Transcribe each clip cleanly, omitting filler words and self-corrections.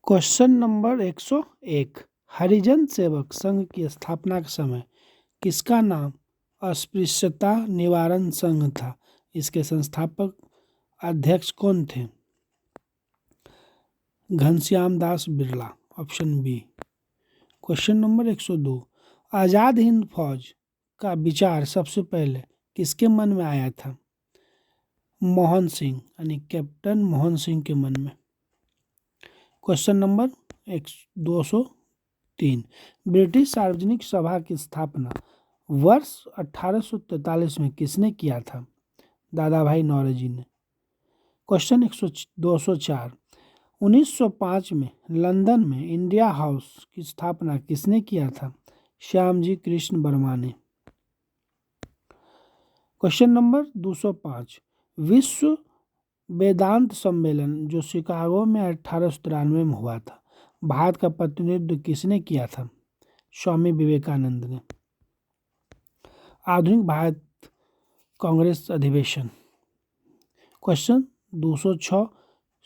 Question number 101। Harijan Sevak Sangh की स्थापना के समय किसका नाम अस्पृश्यता निवारण संघ था? इसके संस्थापक अध्यक्ष कौन थे? Ghanshyam Das Birla, option B. Question number 102। Azad Hind Fauj का विचार सबसे पहले किसके मन में आया था? मोहन सिंह यानी कैप्टन मोहन सिंह के मन में। Question number 203। ब्रिटिश सार्वजनिक सभा की स्थापना वर्ष 1843 में किसने किया था? दादा भाई नौरोजी ने। क्वेश्चन 204। 1905 में लंदन में इंडिया हाउस की स्थापना किसने किया था? श्यामजी कृष्ण वर्मा ने। Question number 205। विश्व वेदांत सम्मेलन जो शिकागो में 1893 में हुआ था, भारत का प्रतिनिधित्व किसने किया था? स्वामी विवेकानंद ने। आधुनिक भारत कांग्रेस अधिवेशन। क्वेश्चन 206।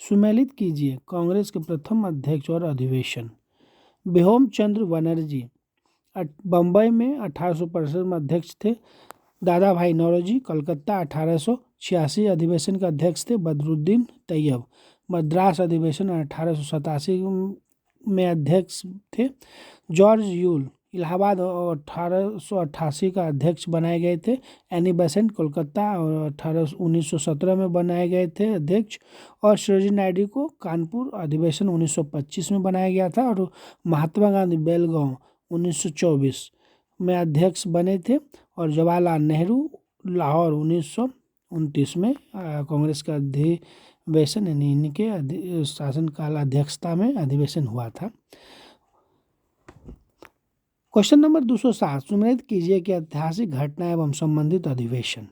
सुमेलित कीजिए कांग्रेस के प्रथम अध्यक्ष और अधिवेशन। बिहोम चंद्र बनर्जी बम्बई में 1865 में अध्यक्ष थे। दादा भाई नौरोजी कलकत्ता 1886 अधिवेशन के अध्यक्ष थे। बदरुद्दीन तैयब मद्रास अधिवेशन 1887 में अध्यक्ष थे। जॉर्ज यूल इलाहाबाद 1888 का अध्यक्ष बनाए गए थे। एनी बेसेंट कोलकाता और 1917 में बनाए गए थे अध्यक्ष। और सरोजिनी नायडू को कानपुर अधिवेशन 1925 में बनाया गया था। और महात्मा गांधी बेलगांव 1924 में अध्यक्ष बने थे। और जवाहरलाल नेहरू लाहौर 1929 में कांग्रेस का अधिवेशन यानी इनके शासनकाल अध्यक्षता में अधिवेशन हुआ था। Question number 207। सुमेलित कीजिए कि ऐतिहासिक घटना एवं संबंधित अधिवेशन।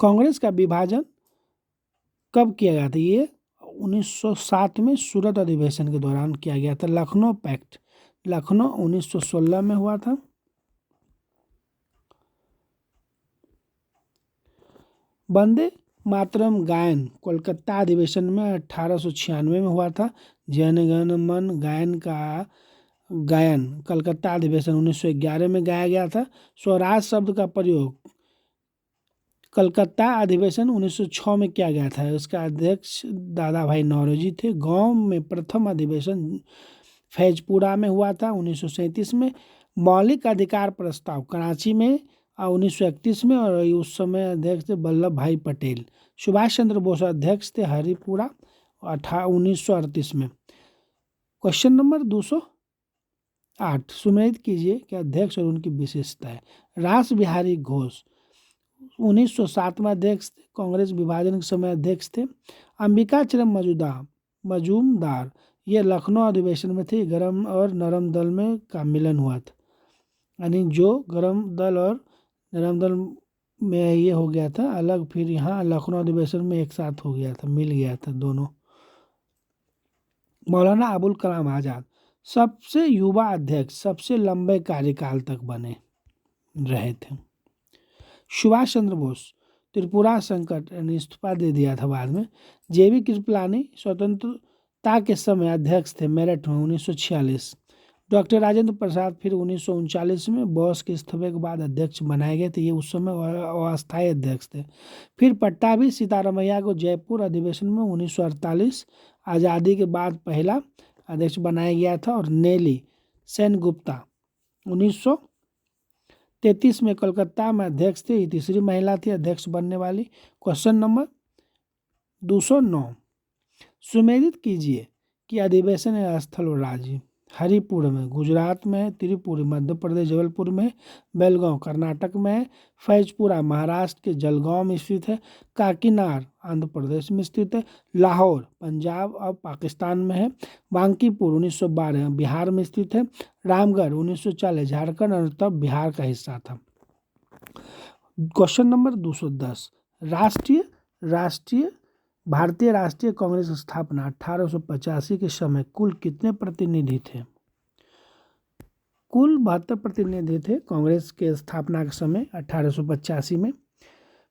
कांग्रेस का विभाजन कब किया गया था? ये 1907 में सूरत अधिवेशन के दौरान किया गया था। लखनऊ पैक्ट लखनऊ 1916 में हुआ था। वंदे मातरम गायन कोलकाता अधिवेशन में 1896 में हुआ था। जन गण मन गायन का गायन कलकत्ता अधिवेशन 1911 में गाया गया था। स्वराज शब्द का प्रयोग कलकत्ता अधिवेशन 1906 में किया गया था। इसका अध्यक्ष दादा भाई नौरोजी थे। गांव में प्रथम अधिवेशन फैजपुरा में हुआ था 1937 में। मौलिक अधिकार प्रस्ताव कराची में 1931 में। और उस समय अध्यक्ष थे वल्लभ भाई पटेल। सुभाष चंद्र बोस अध्यक्ष थे हरिपुरा 1938 में। Question number 208। सुमेलित कीजिए कि अध्यक्ष और उनकी विशेषताएं। रास बिहारी घोष 1907 में अध्यक्ष थे। कांग्रेस विभाजन के समय अध्यक्ष थे। अंबिका चरण मजूमदार ये लखनऊ अधिवेशन में थे। गरम और नरम दल में का मिलन हुआ था, यानी जो गरम दल और नरम दल में ये हो गया था अलग, फिर यहाँ लखनऊ अधिवेशन में एक साथ हो गया था, मिल गया था दोनों। मौलाना अबुल कलाम आज़ाद सबसे युवा अध्यक्ष, सबसे लंबे कार्यकाल तक बने रहे थे। सुभाष चंद्र बोस त्रिपुरा संकट यानी इस्तीफा दे दिया था बाद में। जेबी कृपलानी स्वतंत्रता के समय अध्यक्ष थे मेरठ में 1946। डॉक्टर राजेंद्र प्रसाद फिर 1939 में बोस के इस्तीफे के बाद अध्यक्ष बनाए गए थे। ये उस समय अस्थायी अध्यक्ष थे। फिर पट्टाभी सीतारमैया को जयपुर अधिवेशन में 1948 आज़ादी के बाद पहला अध्यक्ष बनाया गया था। और नेली सेनगुप्ता 1933 में कलकत्ता में अध्यक्ष थे। ये तीसरी महिला थी अध्यक्ष बनने वाली। Question number 209। सुमेलित कीजिए कि अधिवेशन स्थल और राज्य। हरिपुर में गुजरात में है। त्रिपुरी मध्य प्रदेश जबलपुर में है। बेलगांव कर्नाटक में है। फैजपुरा महाराष्ट्र के जलगांव में स्थित है। काकीनार आंध्र प्रदेश में स्थित है। लाहौर पंजाब और पाकिस्तान में है। बांकीपुर 1912 बिहार में स्थित है। रामगढ़ 1940 झारखंड और तब बिहार का हिस्सा था। Question number 210। भारतीय राष्ट्रीय कांग्रेस की स्थापना 1885 के समय कुल कितने प्रतिनिधि थे? कुल 72 प्रतिनिधि थे कांग्रेस के स्थापना के समय 1885 में।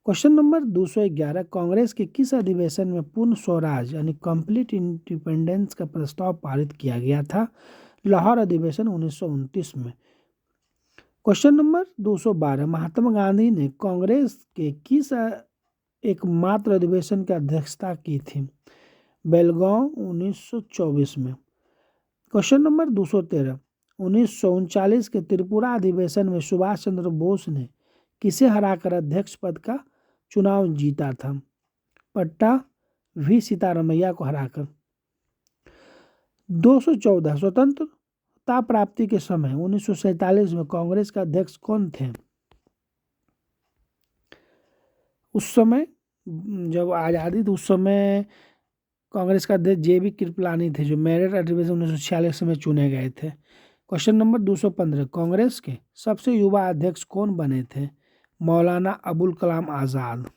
क्वेश्चन नंबर 211, कांग्रेस के किस अधिवेशन में पूर्ण स्वराज यानी कंप्लीट इंडिपेंडेंस का प्रस्ताव पारित किया गया था? लाहौर अधिवेशन 1929 में। क्वेश्चन नंबर 212, महात्मा गांधी ने कांग्रेस के किस एकमात्र अधिवेशन की अध्यक्षता की थी? बेलगांव 1924 में। क्वेश्चन नंबर 213, 1939 के त्रिपुरा अधिवेशन में सुभाष चंद्र बोस ने किसे हराकर अध्यक्ष पद का चुनाव जीता था? पट्टा वी सीतारमैया को हराकर। 214, स्वतंत्रता प्राप्ति के समय 1947 में कांग्रेस का अध्यक्ष कौन थे? उस समय जब आज़ादी थी उस समय कांग्रेस का अध्यक्ष JB कृपलानी थे, जो मेरठ अधिवेशन 1946 में चुने गए थे। क्वेश्चन नंबर 215, कांग्रेस के सबसे युवा अध्यक्ष कौन बने थे? मौलाना अबुल कलाम आज़ाद।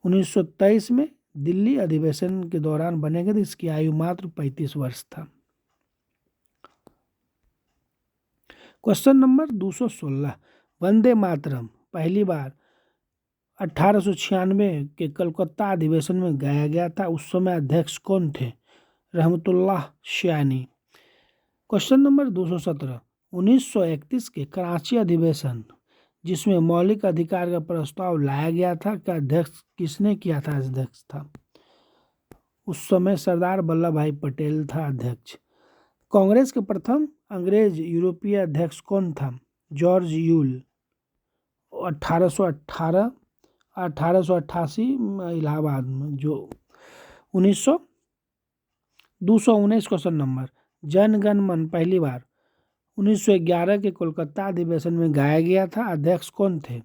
1923 में दिल्ली अधिवेशन के दौरान बने गए थे, इसकी आयु मात्र 35 वर्ष था। क्वेश्चन नंबर 216, वंदे मातरम पहली बार 1896 के कलकत्ता अधिवेशन में गाया गया था, उस समय अध्यक्ष कौन थे? रहमतुल्लाह शानी। क्वेश्चन नंबर 217, 1931 के कराची अधिवेशन जिसमें मौलिक अधिकार का प्रस्ताव लाया गया था, का अध्यक्ष किसने किया था? अध्यक्ष था उस समय सरदार वल्लभ भाई पटेल था अध्यक्ष। कांग्रेस के प्रथम अंग्रेज यूरोपीय अध्यक्ष कौन था? George Yule. 1888 इलाहाबाद में। जो 219 क्वेश्चन नंबर, जन गण मन पहली बार 1911 के कोलकाता अधिवेशन में गाया गया था, अध्यक्ष कौन थे?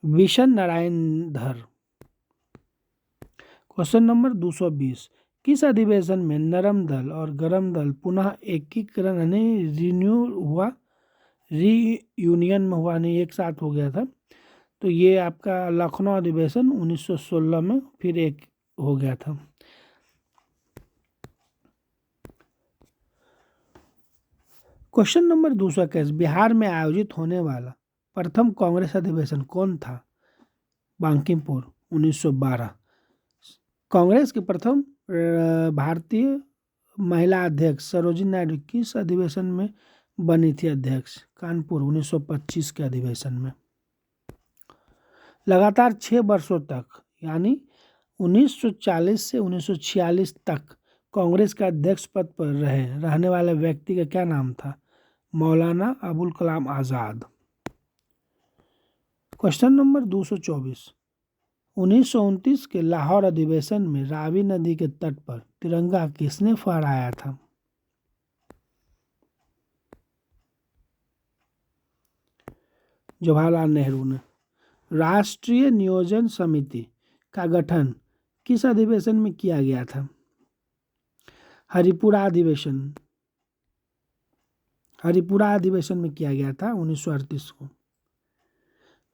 विशन नारायण धर। क्वेश्चन नंबर 220, किस अधिवेशन में नरम दल और गरम दल पुनः एकीकरण यानी रीयूनियन में हुआ, नहीं एक साथ हो गया था? तो ये आपका लखनऊ अधिवेशन 1916 में फिर एक हो गया था। क्वेश्चन नंबर 221, बिहार में आयोजित होने वाला प्रथम कांग्रेस अधिवेशन कौन था? बांकीपुर 1912। कांग्रेस के प्रथम भारतीय महिला अध्यक्ष सरोजिनी नायडू किस अधिवेशन में बनी थी अध्यक्ष? कानपुर 1925 के अधिवेशन में। लगातार 6 वर्षों तक यानी 1940 से 1946 तक कांग्रेस का अध्यक्ष पद पर रहने वाले व्यक्ति का क्या नाम था? मौलाना अबुल कलाम आज़ाद। क्वेश्चन नंबर 224, 1929 के लाहौर अधिवेशन में रावी नदी के तट पर तिरंगा किसने फहराया था? जवाहरलाल नेहरू ने। राष्ट्रीय नियोजन समिति का गठन किस अधिवेशन में किया गया था? हरिपुरा अधिवेशन में किया गया था 1938 को।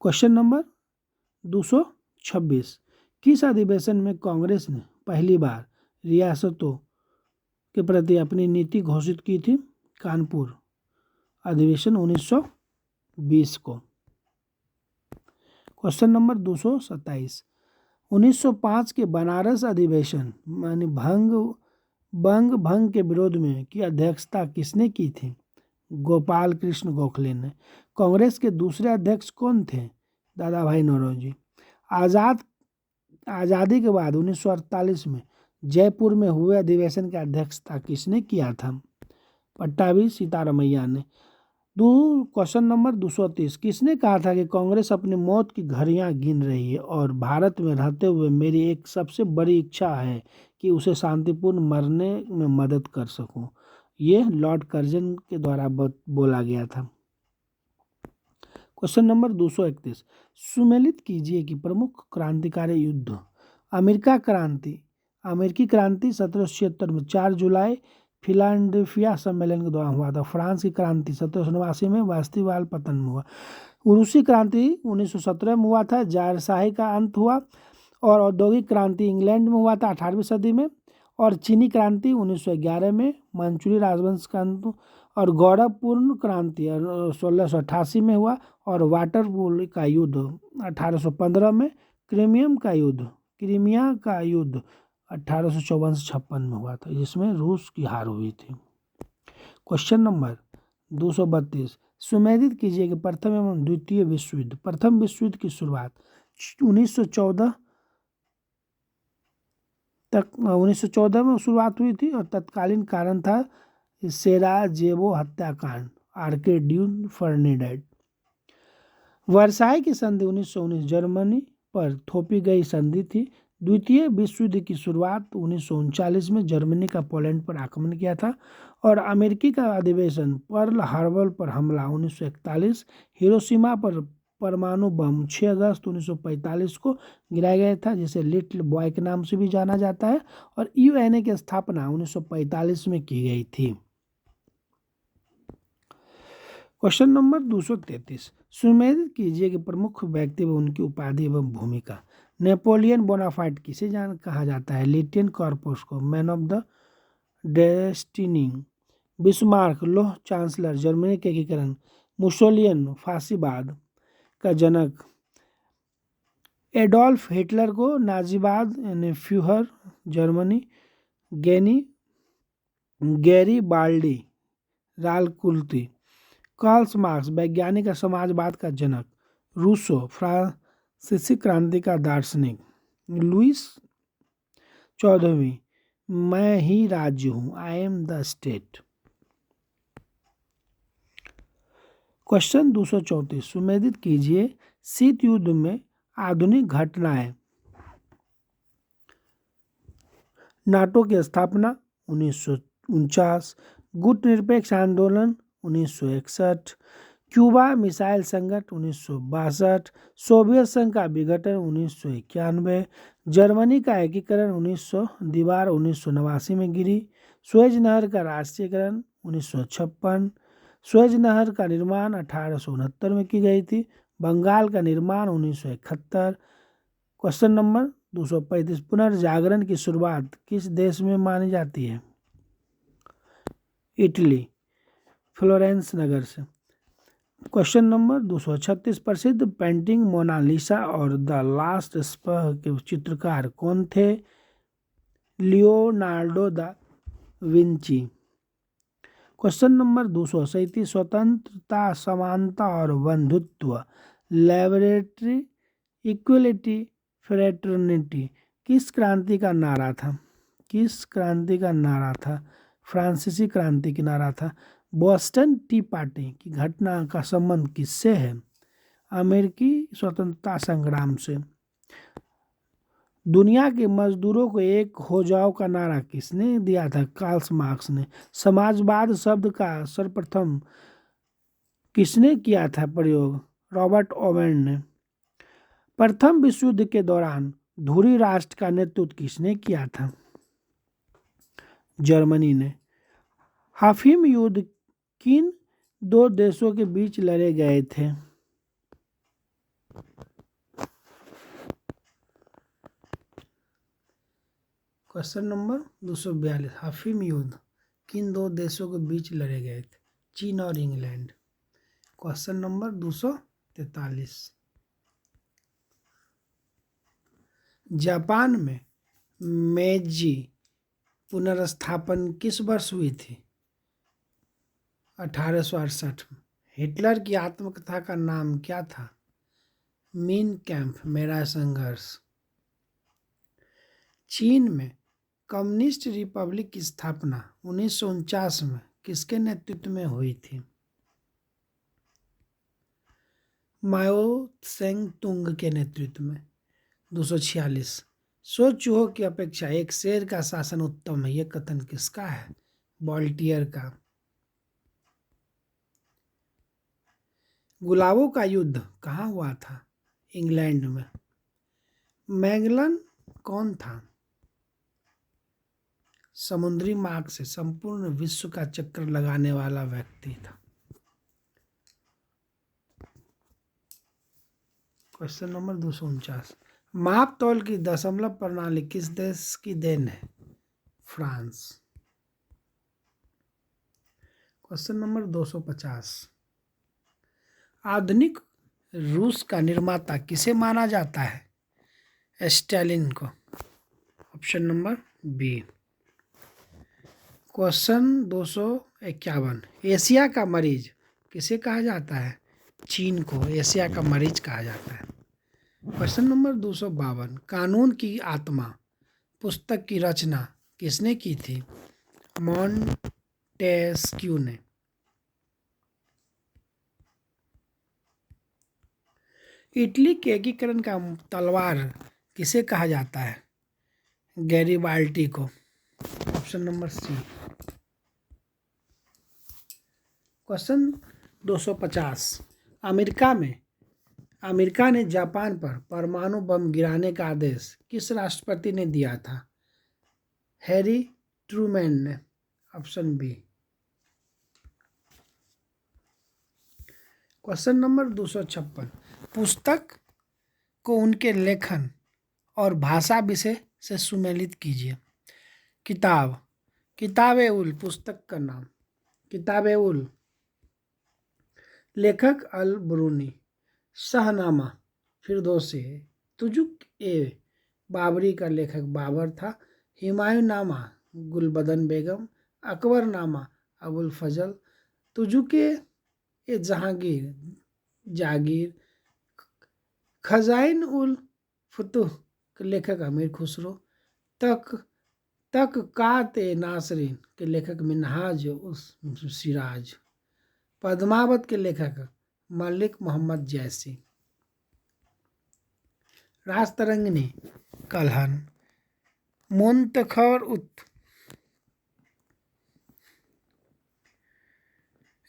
क्वेश्चन नंबर 226, किस अधिवेशन में कांग्रेस ने पहली बार रियासतों के प्रति अपनी नीति घोषित की थी? कानपुर अधिवेशन 1920 को। क्वेश्चन नंबर 227, 1905 के बनारस अधिवेशन यानी भंग के विरोध में की अध्यक्षता किसने की थी? गोपाल कृष्ण गोखले ने। कांग्रेस के दूसरे अध्यक्ष कौन थे? दादा भाई नौरोजी। आज़ादी के बाद 1948 में जयपुर में हुए अधिवेशन की अध्यक्षता किसने किया था? पट्टाभी सीतारमैया ने। क्वेश्चन नंबर 230, किसने कहा था कि कांग्रेस अपनी मौत की घड़ियां गिन रही है और भारत में रहते हुए मेरी एक सबसे बड़ी इच्छा है कि उसे शांतिपूर्ण मरने में मदद कर सकूं? ये लॉर्ड कर्जन के द्वारा बोला गया था। क्वेश्चन नंबर 231, सुमेलित कीजिए कि प्रमुख क्रांतिकारी युद्ध। अमेरिकी क्रांति 1776 में 4 जुलाई फिलाडेल्फिया सम्मेलन के दौरान हुआ था। फ्रांस की क्रांति 1789 में बास्तिवाल पतन में हुआ। रूसी क्रांति 1917 में हुआ था, जारशाही का अंत हुआ। और औद्योगिक क्रांति इंग्लैंड में हुआ था 18वीं सदी में। और चीनी क्रांति 1911 में मंचूरी राजवंश का अंत। और गौरवपूर्ण क्रांति 1688 में हुआ और वाटरलू का युद्ध 1815 में, क्रीमिया का युद्ध 1854-56 में हुआ था, जिसमें रूस की हार हुई थी। क्वेश्चन नंबर 232, सुमेधित कीजिए कि प्रथम एवं द्वितीय विश्व युद्ध। प्रथम विश्व युद्ध की शुरुआत 1914 में शुरुआत हुई थी और तत्कालीन कारण था सेराजेवो हत्याकांड, आर्केड्यून फर्डिनैंड। वर्साई की संधि 1919 जर्मनी पर थोपी गई संधि थी। द्वितीय विश्व युद्ध की शुरुआत 1939 में जर्मनी का पोलैंड पर आक्रमण किया था और अमेरिकी का अधिवेशन पर्ल हार्बर पर हमला 1941, हिरोशिमा पर परमाणु बम 6 अगस्त 1945 को गिराया गया था, जिसे लिटिल बॉय के नाम से भी जाना जाता है, और यूएनए की स्थापना 1945 में की गई थी। क्वेश्चन नंबर 233, सुमेधित कीजिए कि प्रमुख व्यक्ति व उनकी उपाधि एवं भूमिका। नेपोलियन बोनापार्ट किसे कहा जाता है? लिटियन कॉर्पस को, man of the destiny. Bismarck लौह चांसलर, जर्मनी के एकीकरण। मुसोलियन फासीवाद का जनक। एडोल्फ हिटलर को नाजीवाद यानी फ्यूहर, जर्मनी। गैरीबाल्डी, रालकुल्ती। कार्ल मार्क्स वैज्ञानिक और समाजवाद का जनक। रूसो फ्रांसीसी क्रांति का दार्शनिक। लुईस 14वीं, मैं ही राज्य हूं, I am the state. Question 234, सुमेधित कीजिए शीत युद्ध में आधुनिक घटनाएं। नाटो की स्थापना 1949, गुट निरपेक्ष आंदोलन 1961, क्यूबा मिसाइल संकट 1962, सोवियत संघ का विघटन 1991, जर्मनी का एकीकरण 1900, दीवार 1989 में गिरी, सुएज नहर का राष्ट्रीयकरण 1956, सुएज नहर का निर्माण 1869 में की गई थी, बंगाल का निर्माण 1971। क्वेश्चन नंबर 235, पुनर्जागरण की शुरुआत किस देश में मानी जाती है? इटली, फ्लोरेंस नगर से। क्वेश्चन नंबर 236, प्रसिद्ध पेंटिंग मोनालिसा और द लास्ट सपर के चित्रकार कौन थे? Leonardo da Vinci. Question number 237, स्वतंत्रता, समानता और बंधुत्व, लिबर्टी, इक्वलिटी, फ्रेटर्निटी किस क्रांति का नारा था? किस क्रांति का नारा था? फ्रांसीसी क्रांति की नारा था। बोस्टन टी पार्टी की घटना का संबंध किससे है? अमेरिकी स्वतंत्रता संग्राम से। दुनिया के मजदूरों को एक हो जाओ का नारा किसने दिया था? कार्ल मार्क्स ने। समाजवाद शब्द का सर्वप्रथम किसने किया था प्रयोग? रॉबर्ट ओवेन ने। प्रथम विश्व युद्ध के दौरान धुरी राष्ट्र का नेतृत्व किसने किया था? जर्मनी ने। हाफिम युद्ध किन दो देशों के बीच लड़े गए थे? क्वेश्चन नंबर 242, हाफिम युद्ध किन दो देशों के बीच लड़े गए थे? चीन और इंग्लैंड। क्वेश्चन नंबर 243, जापान में मेइजी पुनर्स्थापन किस वर्ष हुई थी? 1868 में। हिटलर की आत्मकथा का नाम क्या था? मीन कैंप, मेरा संघर्ष। चीन में कम्युनिस्ट रिपब्लिक की स्थापना 1949 में किसके नेतृत्व में हुई थी? माओ त्सेंग तुंग के नेतृत्व में। 246, सो चूहों की अपेक्षा एक शेर का शासन उत्तम है, यह कथन किसका है? वॉल्टियर का। गुलाबों का युद्ध कहाँ हुआ था? इंग्लैंड में। मैगलन कौन था? समुद्री मार्ग से संपूर्ण विश्व का चक्कर लगाने वाला व्यक्ति था। क्वेश्चन नंबर 249, माप तौल की दशमलव प्रणाली किस देश की देन है? फ्रांस। क्वेश्चन नंबर 250, आधुनिक रूस का निर्माता किसे माना जाता है? स्टालिन को। Option number B. Question 251, Asia का मरीज किसे कहा जाता है? चीन को एशिया का मरीज कहा जाता है। क्वेश्चन नंबर 252, कानून की आत्मा पुस्तक की रचना किसने की थी? मॉन्टेस्क्यू ने। इटली के एकीकरण का तलवार किसे कहा जाता है? गैरिबाल्डी को। Option number C. Question 250, America ने जापान पर परमाणु बम गिराने का आदेश किस राष्ट्रपति ने दिया था? हैरी ट्रूमैन ने। Option B. क्वेश्चन नंबर 256, पुस्तक को उनके लेखन और भाषा विषय से सुमेलित कीजिए। किताब-ए-उल पुस्तक का नाम। किताब-ए-उल, लेखक अल ब्रूनी। शाहनामा फिरदौसी। तुजुक-ए बाबरी का लेखक बाबर था। हुमायूंनामा गुलबदन बेगम। अकबरनामा अबुल फजल। तुजुक-ए जागीर। खजाइन-उल फुतूह के लेखक अमीर खुसरो। तहक़ीक़ात-ए-नासरीन के लेखक मिन्हाज-उस-सिराज। पद्मावत के लेखक मलिक मोहम्मद जैसी। राजतरंगिणी कल्हण। मुंतखब-उत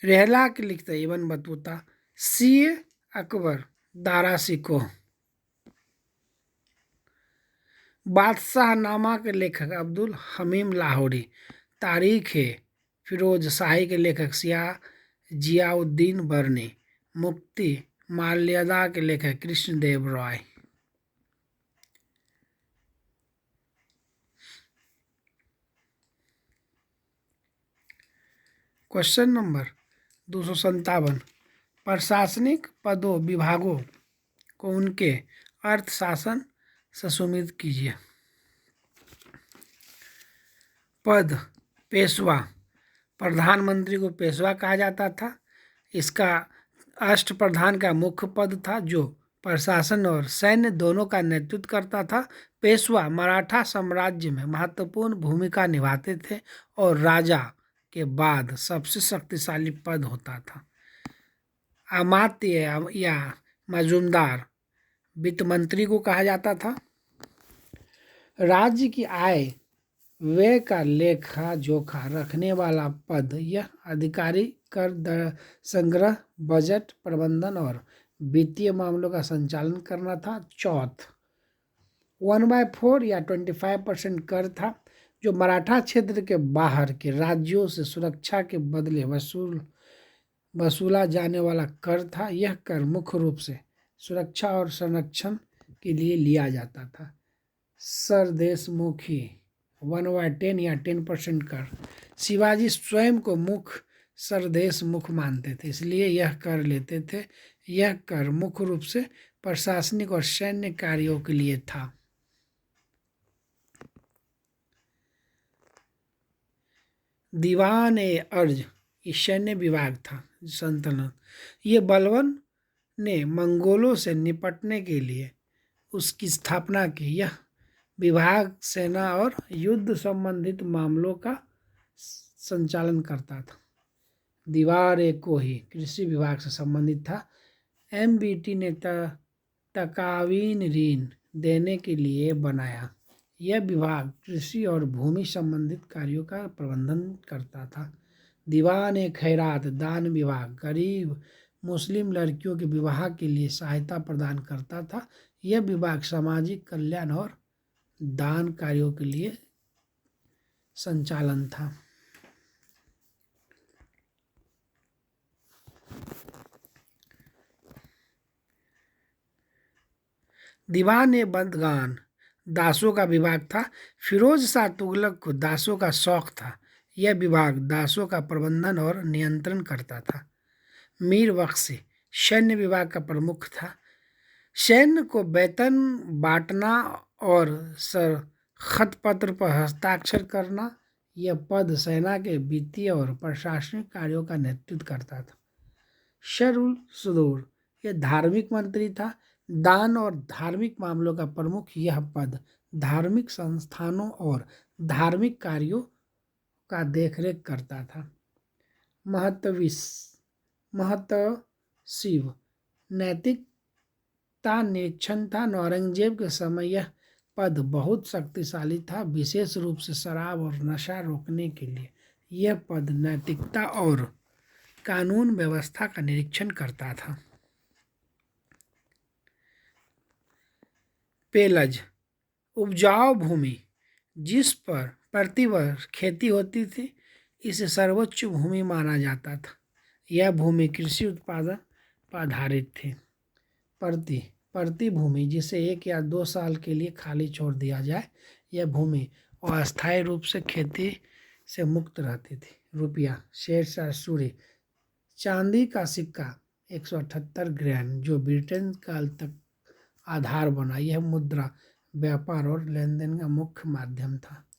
रहला के लिखते इब्न बतूता। सीए अकबर दारा शिकोह। बादशाहनामा के लेखक अब्दुल हमीद लाहौरी। तारीख़-ए-फ़िरोज़ शाही के लेखक ज़ियाउद्दीन बरनी। मुक्ति माल्यदा के लेखक कृष्णदेव राय। क्वेश्चन नंबर 257, प्रशासनिक पदों विभागों को उनके अर्थशास्त्र से सुमेलित कीजिए। पद पेशवा। प्रधानमंत्री को पेशवा कहा जाता था। इसका अष्टप्रधान का मुख्य पद था जो प्रशासन और सैन्य दोनों का नेतृत्व करता था। पेशवा मराठा साम्राज्य में महत्वपूर्ण भूमिका निभाते थे और राजा के बाद सबसे शक्तिशाली पद होता था। अमात्य या मजूमदार वित्त मंत्री को कहा जाता था। राज्य की आय व्यय का लेखा जोखा रखने वाला पद यह अधिकारी कर संग्रह, बजट प्रबंधन और वित्तीय मामलों का संचालन करना था। चौथ 1/4 या 25% कर था जो मराठा क्षेत्र के बाहर के राज्यों से सुरक्षा के बदले वसूला जाने वाला कर था। यह कर मुख्य रूप से सुरक्षा और संरक्षण के लिए लिया जाता था। सरदेशमुखी 1/10 या 10% कर। शिवाजी स्वयं को मुख्य सरदेशमुख मानते थे, इसलिए यह कर लेते थे। यह कर मुख्य रूप से प्रशासनिक और सैन्य कार्यों के लिए था। दीवान-ए-अर्ज सैन्य विभाग था सल्तनत। ये बलबन ने मंगोलों से निपटने के लिए उसकी स्थापना की। यह विभाग सेना और युद्ध संबंधित मामलों का संचालन करता था। दीवार-ए-कोही कृषि विभाग से संबंधित था। एमबीटी ने तकावीन ऋण देने के लिए बनाया। यह विभाग कृषि और भूमि संबंधित कार्यों का प्रबंधन करता था। दीवान-ए-खैरात दान विभाग गरीब मुस्लिम लड़कियों के विवाह के लिए सहायता प्रदान करता था। यह विभाग सामाजिक कल्याण और दान कार्यों के लिए संचालन था। दीवान-ए-बंदगान दासों का विभाग था। फिरोज शाह तुगलक को दासों का शौक था। यह विभाग दासों का प्रबंधन और नियंत्रण करता था। मीर बख्शी सैन्य विभाग का प्रमुख था। सैन्य को वेतन बांटना और खतपत्र पर हस्ताक्षर करना, यह पद सेना के वित्तीय और प्रशासनिक कार्यों का नेतृत्व करता था। शरुल सुदूर, यह धार्मिक मंत्री था। दान और धार्मिक मामलों का प्रमुख यह पद धार्मिक संस्थानों और धार्मिक कार्यों का देखरेख करता था। महत्व शिव, नैतिकता निरीक्षण था। औरंगजेब के समय यह पद बहुत शक्तिशाली था, विशेष रूप से शराब और नशा रोकने के लिए। यह पद नैतिकता और कानून व्यवस्था का निरीक्षण करता था। पेलज, उपजाऊ भूमि जिस पर प्रतिवर्ष खेती होती थी, इसे सर्वोच्च भूमि माना जाता था। यह भूमि कृषि उत्पादन पर आधारित थी। प्रति भूमि जिसे 1 या 2 साल के लिए खाली छोड़ दिया जाए, यह भूमि अस्थायी रूप से खेती से मुक्त रहती थी। रुपया, शेरशाह सूरी, चांदी का सिक्का 178 ग्रैन जो ब्रिटेन काल तक आधार बना। यह मुद्रा व्यापार और लेन देन का मुख्य माध्यम था।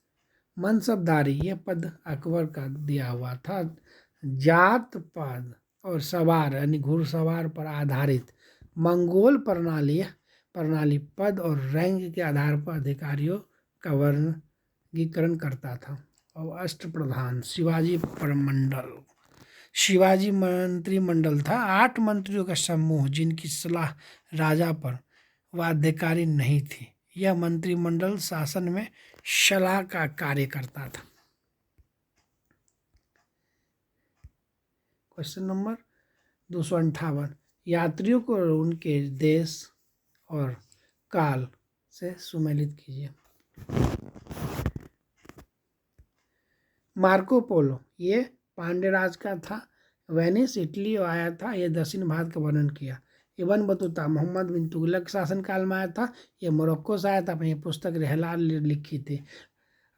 मनसबदारी, यह पद अकबर का दिया हुआ था। जात पात और सवार यानी घुड़सवार पर आधारित मंगोल प्रणाली पद और रैंक के आधार पर अधिकारियों का वर्गीकरण करता था। और अष्टप्रधान शिवाजी मंत्रिमंडल था। 8 मंत्रियों का समूह जिनकी सलाह राजा पर बाध्यकारी नहीं थी। यह मंत्रिमंडल शासन में सलाह का कार्य करता था। क्वेश्चन नंबर 258, यात्रियों को उनके देश और काल से सुमेलित कीजिए। मार्को पोलो, ये पांड्य राज का था। वेनिस इटली आया था। यह दक्षिण भारत का वर्णन किया। इब्न बतूता मोहम्मद बिन तुगलक शासनकाल में आया था। यह मोरक्को से आया था। अपनी पुस्तक रहला लिखी थी।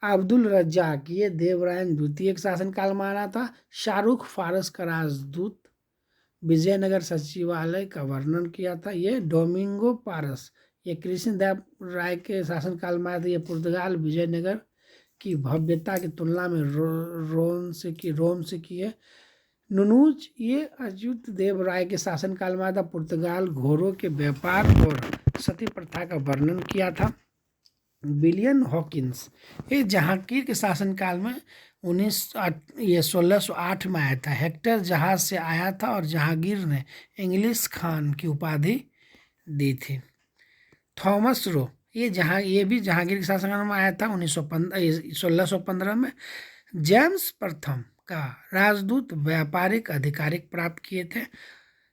अब्दुल रज्जाक, ये देवरायन द्वितीय के शासनकाल में आया था। शाहरुख फारस का राजदूत विजयनगर सचिवालय का वर्णन किया था। ये डोमिंगो पारस, ये कृष्णदेव राय के शासनकाल में आया था। ये पुर्तगाल विजयनगर की भव्यता की तुलना में रोम से की है। नुनूज, ये अच्युत देव राय के शासनकाल में आया था। पुर्तगाल घोड़ों के व्यापार और सती प्रथा का वर्णन किया था। विलियम हॉकिंस, ये जहांगीर के शासनकाल में 1608 में आया था। हेक्टर जहाज से आया था और जहांगीर ने इंग्लिश खान की उपाधि दी थी। थॉमस रो, ये भी जहांगीर के शासनकाल में आया था 1615 में। जेम्स प्रथम का राजदूत व्यापारिक अधिकारिक प्राप्त किए थे।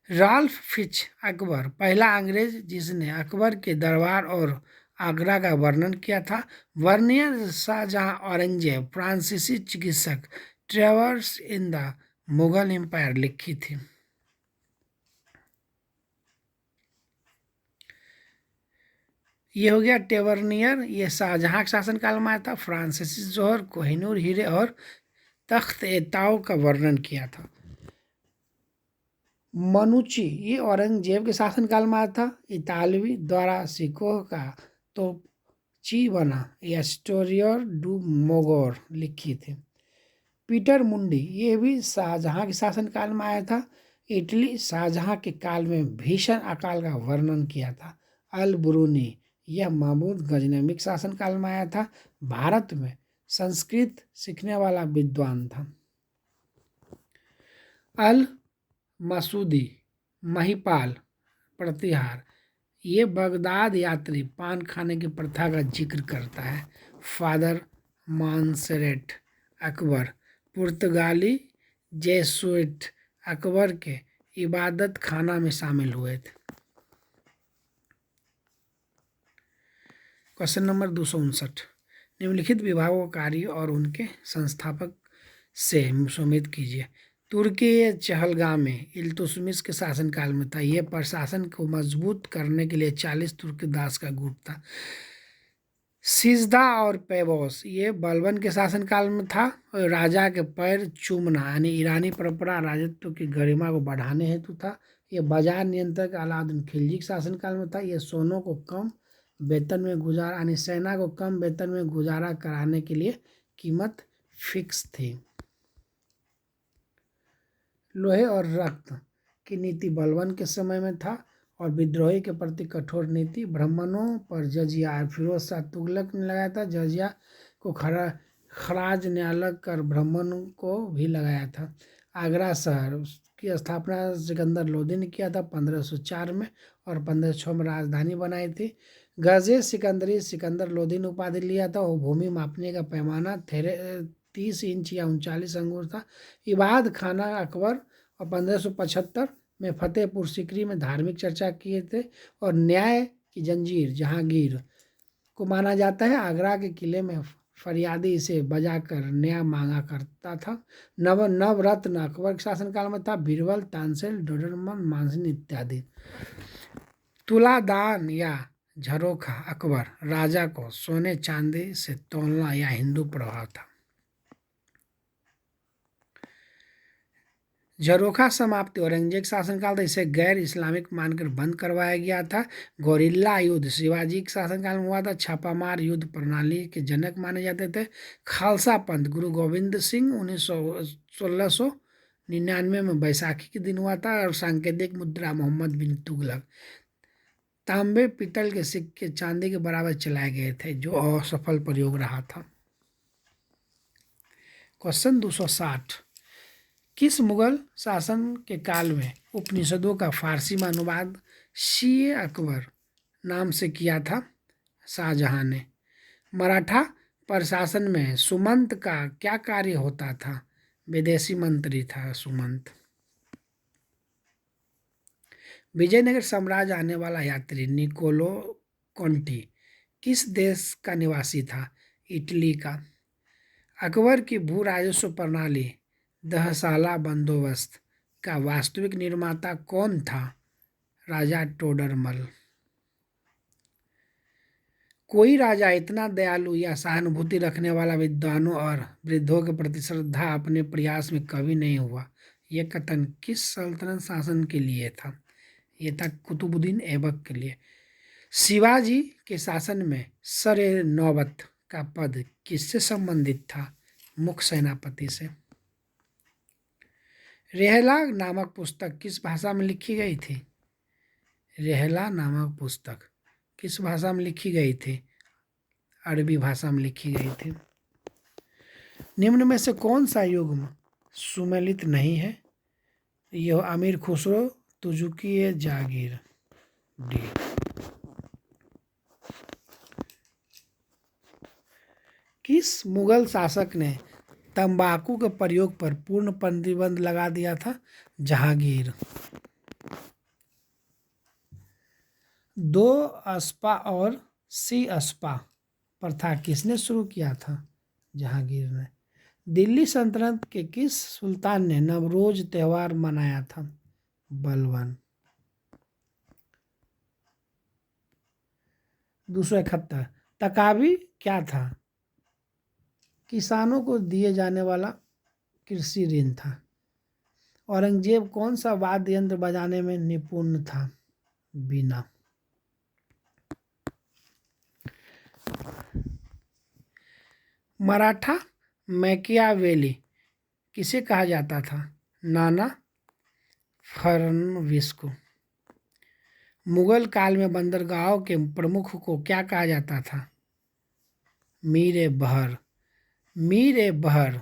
राल्फ फिच अकबर, पहला अंग्रेज जिसने अकबर के दरबार और आगरा का वर्णन किया था। वर्नियर शाहजहां औरंगजेब, फ्रांसीसी चिकित्सक, travels in the Mughal empire लिखी थी। ये हो गया टेवर्नियर, ये शाहजहां के शासनकाल में आया था। फ्रांसीसी जोहर, कोहिनूर हीरे और तख्त ए ताऊ का वर्णन किया था। मनुची, ये औरंगजेब के शासनकाल में आया था। इतालवी द्वारा सिकोह का तोपची बना या स्टोरियर डू मोगोर लिखी थी। पीटर मुंडी, ये भी शाहजहां के शासनकाल में आया था। इटली शाहजहां के काल में भीषण अकाल का वर्णन किया था। अल बुरूनी, यह महमूद गजनवी के शासनकाल में आया था। भारत में संस्कृत सीखने वाला विद्वान था। अल मसूदी महिपाल प्रतिहार, ये बगदाद यात्री पान खाने की प्रथा का जिक्र करता है। फादर मानसेरेट अकबर, पुर्तगाली जेसुइट अकबर के इबादत खाना में शामिल हुए थे। क्वेश्चन नंबर 259, निम्नलिखित विभागों कार्य और उनके संस्थापक से सुमेलित कीजिए। तुर्की चहलगाम में इल्तुतमिश के शासनकाल में था। यह प्रशासन को मजबूत करने के लिए 40 तुर्कदास का गुट था। सिजदा और पैबोस, ये बलबन के शासनकाल में था। राजा के पैर चूमना यानी ईरानी परंपरा राजत्व की गरिमा को बढ़ाने हेतु था। ये बाजार नियंत्रक अलाउद्दीन खिलजी के शासनकाल में था। ये सोनों को कम वेतन में गुजारा यानी सेना को कम वेतन में गुजारा कराने के लिए कीमत फिक्स थी। लोहे और रक्त की नीति बलबन के समय में था और विद्रोही के प्रति कठोर नीति। ब्राह्मणों पर जजिया फिरोज शाह तुगलक ने लगाया था। जजिया को खराज ने अलग कर ब्राह्मणों को भी लगाया था। आगरा शहर की स्थापना सिकंदर लोदी ने किया था 1504 में और 1506 में राजधानी बनाई थी। गजे सिकंदरी सिकंदर लोदी ने उपाधि लिया था। वो भूमि मापने का पैमाना 30 इंच या 39 अंगुल था। इबाद खाना अकबर और 1575 में फतेहपुर सीकरी में धार्मिक चर्चा किए थे। और न्याय की जंजीर जहांगीर को माना जाता है। आगरा के किले में फरियादी इसे बजाकर न्याय मांगा करता था। नवरत्न अकबर के शासनकाल में था। बीरबल, तानसेन, डोडरमल, मानसिंह इत्यादि। तुलादान या झरोखा अकबर राजा को सोने चांदी से तोलना या हिंदू प्रभाव था। झरोखा समाप्ति औरंगजेब शासनकाल था। इसे गैर इस्लामिक मानकर बंद करवाया गया था। गोरिल्ला युद्ध शिवाजी के शासनकाल में हुआ था। छापामार युद्ध प्रणाली के जनक माने जाते थे। खालसा पंथ गुरु गोविंद सिंह 1699 में बैसाखी के दिन हुआ था। और सांकेतिक मुद्रा मोहम्मद बिन तुगलक। तांबे पीतल के सिक्के चांदी के बराबर चलाए गए थे जो असफल प्रयोग रहा था। क्वेश्चन 260 किस मुगल शासन के काल में उपनिषदों का फारसी में अनुवाद शीए अकबर नाम से किया था? शाहजहां ने। मराठा प्रशासन में सुमंत का क्या कार्य होता था? विदेशी मंत्री था सुमंत। विजयनगर साम्राज्य आने वाला यात्री निकोलो कोंटी किस देश का निवासी था? इटली का। अकबर की भू राजस्व प्रणाली दहसाला बंदोबस्त का वास्तविक निर्माता कौन था? राजा टोडरमल। कोई राजा इतना दयालु या सहानुभूति रखने वाला विद्वानों और वृद्धों के प्रति श्रद्धा अपने प्रयास में कभी नहीं हुआ। यह कथन किस सल्तनत शासन के लिए था? यह था कुतुबुद्दीन ऐबक के लिए। शिवाजी के शासन में सर नौबत का पद किससे संबंधित था? मुख्य सेनापति से। रेहला नामक पुस्तक किस भाषा में लिखी गई थी? रेहला नामक पुस्तक किस भाषा में लिखी गई थी? अरबी भाषा में लिखी गई थी। निम्न में से कौन सा युग्म सुमेलित नहीं है? यह अमीर खुसरो, तुजुकी जागीर। डी। किस मुगल शासक ने तंबाकू के प्रयोग पर पूर्ण प्रतिबंध लगा दिया था? जहांगीर। 2 अस्पा और सी अस्पा प्रथा किसने शुरू किया था? जहांगीर ने। दिल्ली सल्तनत के किस सुल्तान ने नवरोज त्योहार मनाया था? बलबन। 271 तकाबी क्या था? किसानों को दिए जाने वाला कृषि ऋण था। औरंगजेब कौन सा वाद्य यंत्र बजाने में निपुण था? बीना। मराठा मैकियावेली किसे कहा जाता था? नाना फडणवीस को। मुगल काल में बंदरगाहों के प्रमुख को क्या कहा जाता था? मीर बहर। मीर बहर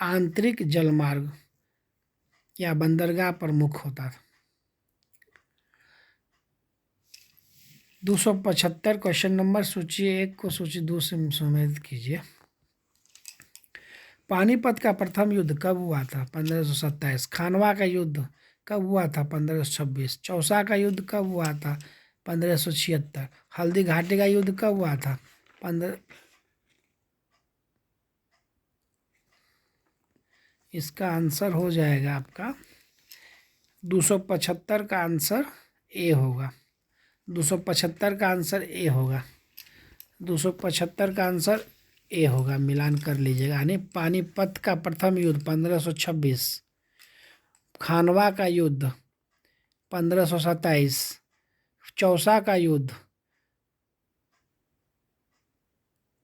आंतरिक जलमार्ग या बंदरगाह प्रमुख होता था। 275 क्वेश्चन नंबर सूची 1 को सूची 2 से सम्मिलित कीजिए। पानीपत का प्रथम युद्ध कब हुआ था? 1527। खानवा का युद्ध कब हुआ था? 1526। चौसा का युद्ध कब हुआ था? 1576। हल्दी घाटी का युद्ध कब हुआ था? 15। इसका आंसर हो जाएगा आपका 275 का आंसर ए होगा। 275 का आंसर ए होगा। 275 का आंसर ए होगा। मिलान कर लीजिएगा। यानी पानीपत का प्रथम युद्ध 1526 खानवा का युद्ध 1527, चौसा का युद्ध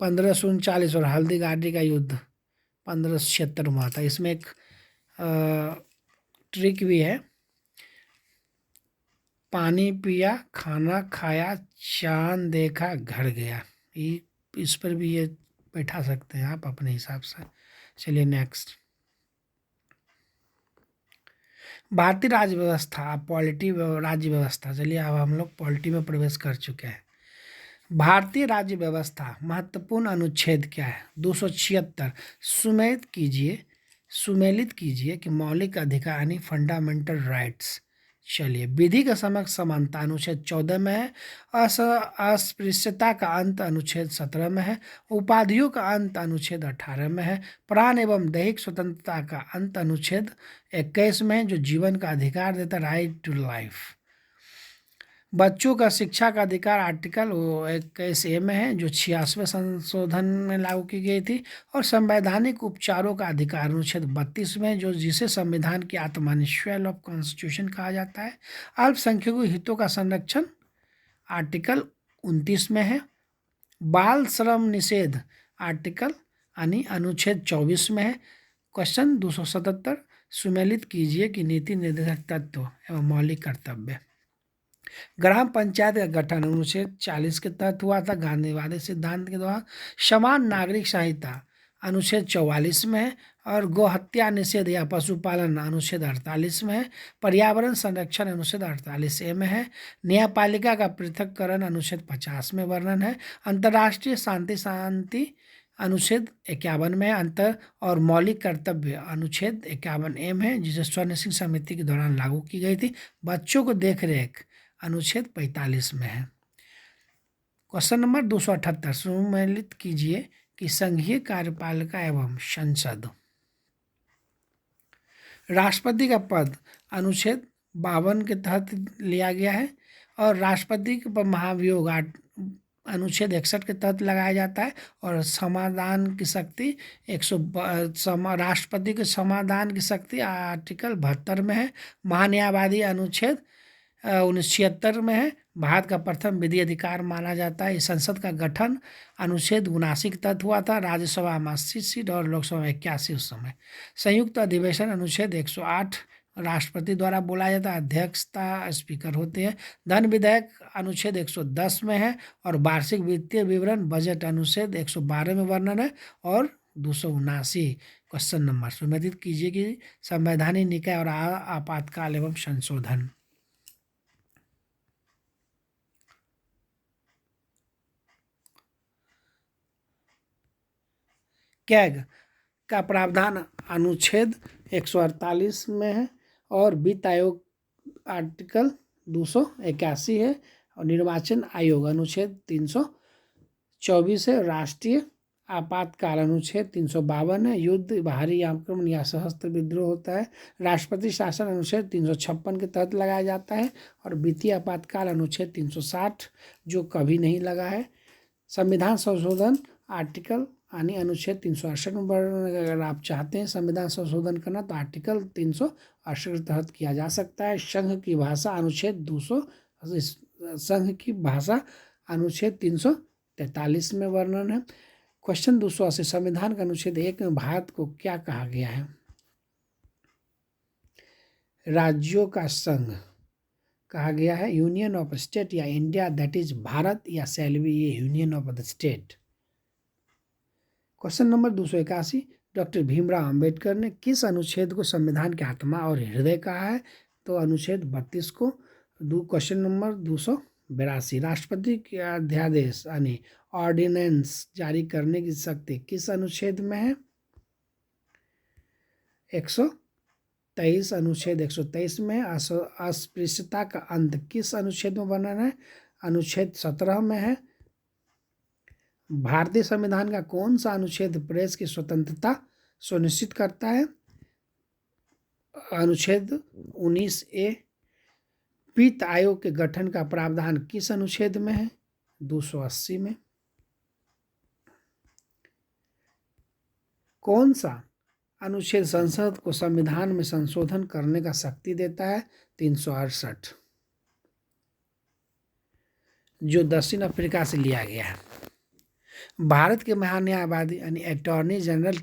1539 और हल्दी घाटी का युद्ध 1576 में हुआ था। इसमें एक ट्रिक भी है। पानी पिया, खाना खाया, चांद देखा, घर गया। ये इस पर भी ये बैठा सकते हैं आप अपने हिसाब से। चलिए नेक्स्ट, भारतीय राज्य व्यवस्था, पॉलिटी राज्य व्यवस्था। चलिए अब हम लोग पॉलिटी में प्रवेश कर चुके हैं। भारतीय राज्य व्यवस्था महत्वपूर्ण अनुच्छेद क्या है? 276। सुमेलित कीजिए कि मौलिक अधिकार यानी फंडामेंटल राइट्स। चलिए, विधि का समक्ष समानता अनुच्छेद 14 में है। अस्पृश्यता का अंत अनुच्छेद 17 में है। उपाधियों का अंत अनुच्छेद 18 में है। प्राण एवं दैहिक स्वतंत्रता का अंत अनुच्छेद 21 में है, जो जीवन का अधिकार देता है, राइट टू लाइफ। बच्चों का शिक्षा का अधिकार आर्टिकल 21A में है, जो 86वें संशोधन में लागू की गई थी। और संवैधानिक उपचारों का अधिकार अनुच्छेद 32 में, जो जिसे संविधान की आत्मा स्वेल ऑफ कॉन्स्टिट्यूशन कहा जाता है। अल्पसंख्यकों के हितों का संरक्षण आर्टिकल 29 में है। बाल श्रम निषेध आर्टिकल यानी अनुच्छेद 24 में है। क्वेश्चन 277, सुमेलित कीजिए कि नीति निर्देशक तत्व एवं मौलिक कर्तव्य। ग्राम पंचायत का गठन अनुच्छेद 40 के तहत हुआ था, गांधीवादी सिद्धांत के द्वारा। समान नागरिक संहिता अनुच्छेद 44 में है। और गोहत्या निषेध या पशुपालन अनुच्छेद 48 में है। पर्यावरण संरक्षण अनुच्छेद 48A में है। न्यायपालिका का पृथक्करण अनुच्छेद 50 में वर्णन है। अंतर्राष्ट्रीय शांति अनुच्छेद 51 में अंतर और मौलिक कर्तव्य अनुच्छेद 51A में है, जिसे स्वर्ण सिंह समिति के दौरान लागू की गई थी। बच्चों को देखरेख अनुच्छेद 45 में है। क्वेश्चन नंबर 278, सुमेलित कीजिए कि संघीय कार्यपालिका एवं संसद। राष्ट्रपति का पद अनुच्छेद 52 के तहत लिया गया है। और राष्ट्रपति के महाभियोग अनुच्छेद 61 के तहत लगाया जाता है। और समाधान की शक्ति राष्ट्रपति के समाधान की शक्ति आर्टिकल 72 में है। महान्यायवादी अनुच्छेद 1976 में है। भारत का प्रथम विधि अधिकार माना जाता है। इस संसद का गठन अनुच्छेद 79 के तहत हुआ था। राज्यसभा में 80 सीट और लोकसभा में 81 उस समय। संयुक्त अधिवेशन अनुच्छेद 108 राष्ट्रपति द्वारा बोला जाता है। अध्यक्षता स्पीकर होते हैं। धन विधेयक अनुच्छेद 110 में है। और वार्षिक वित्तीय विवरण बजट अनुच्छेद 112 में वर्णन है। और 279 क्वेश्चन नंबर, सुमेलित कीजिए कि संवैधानिक निकाय और आपातकाल एवं संशोधन। कैग का प्रावधान अनुच्छेद 148 में है। और वित्त आयोग आर्टिकल 281 है। और निर्वाचन आयोग अनुच्छेद 324 है। राष्ट्रीय आपातकाल अनुच्छेद 352 है। युद्ध, बाहरी आक्रमण या सशस्त्र विद्रोह होता है। राष्ट्रपति शासन अनुच्छेद 356 के तहत लगाया जाता है। और वित्तीय आपातकाल अनुच्छेद 360, जो कभी नहीं लगा है। संविधान संशोधन आर्टिकल यानी अनुच्छेद 368 में वर्णन। अगर आप चाहते हैं संविधान संशोधन करना तो आर्टिकल 368 के तहत किया जा सकता है। संघ की भाषा अनुच्छेद 200, संघ की भाषा अनुच्छेद 343 में वर्णन है। क्वेश्चन 280, संविधान का अनुच्छेद 1 में भारत को क्या कहा गया है? राज्यों का संघ कहा गया है। यूनियन ऑफ स्टेट या इंडिया, दैट इज भारत, या शैल बी ये union of the state. Question number 281, doctor Bhimrao Ambedkar ने किस अनुच्छेद को संविधान की आत्मा और हृदय कहा है? तो अनुच्छेद 32 को। क्वेश्चन नंबर 282, राष्ट्रपति के अध्यादेश यानी ऑर्डिनेंस जारी करने की शक्ति किस अनुच्छेद में है? 123, अनुच्छेद 123 में। अस्पृश्यता का अंत किस अनुच्छेद में वर्णन है? अनुच्छेद 17 में है। भारतीय संविधान का कौन सा अनुच्छेद प्रेस की स्वतंत्रता सुनिश्चित करता है? अनुच्छेद 19A। वित्त आयोग के गठन का प्रावधान किस अनुच्छेद में है? 280 में। कौन सा अनुच्छेद संसद को संविधान में संशोधन करने का शक्ति देता है? 368, जो दक्षिण अफ्रीका से लिया गया है। भारत के महान्यायवादी यानी अटॉर्नी जनरल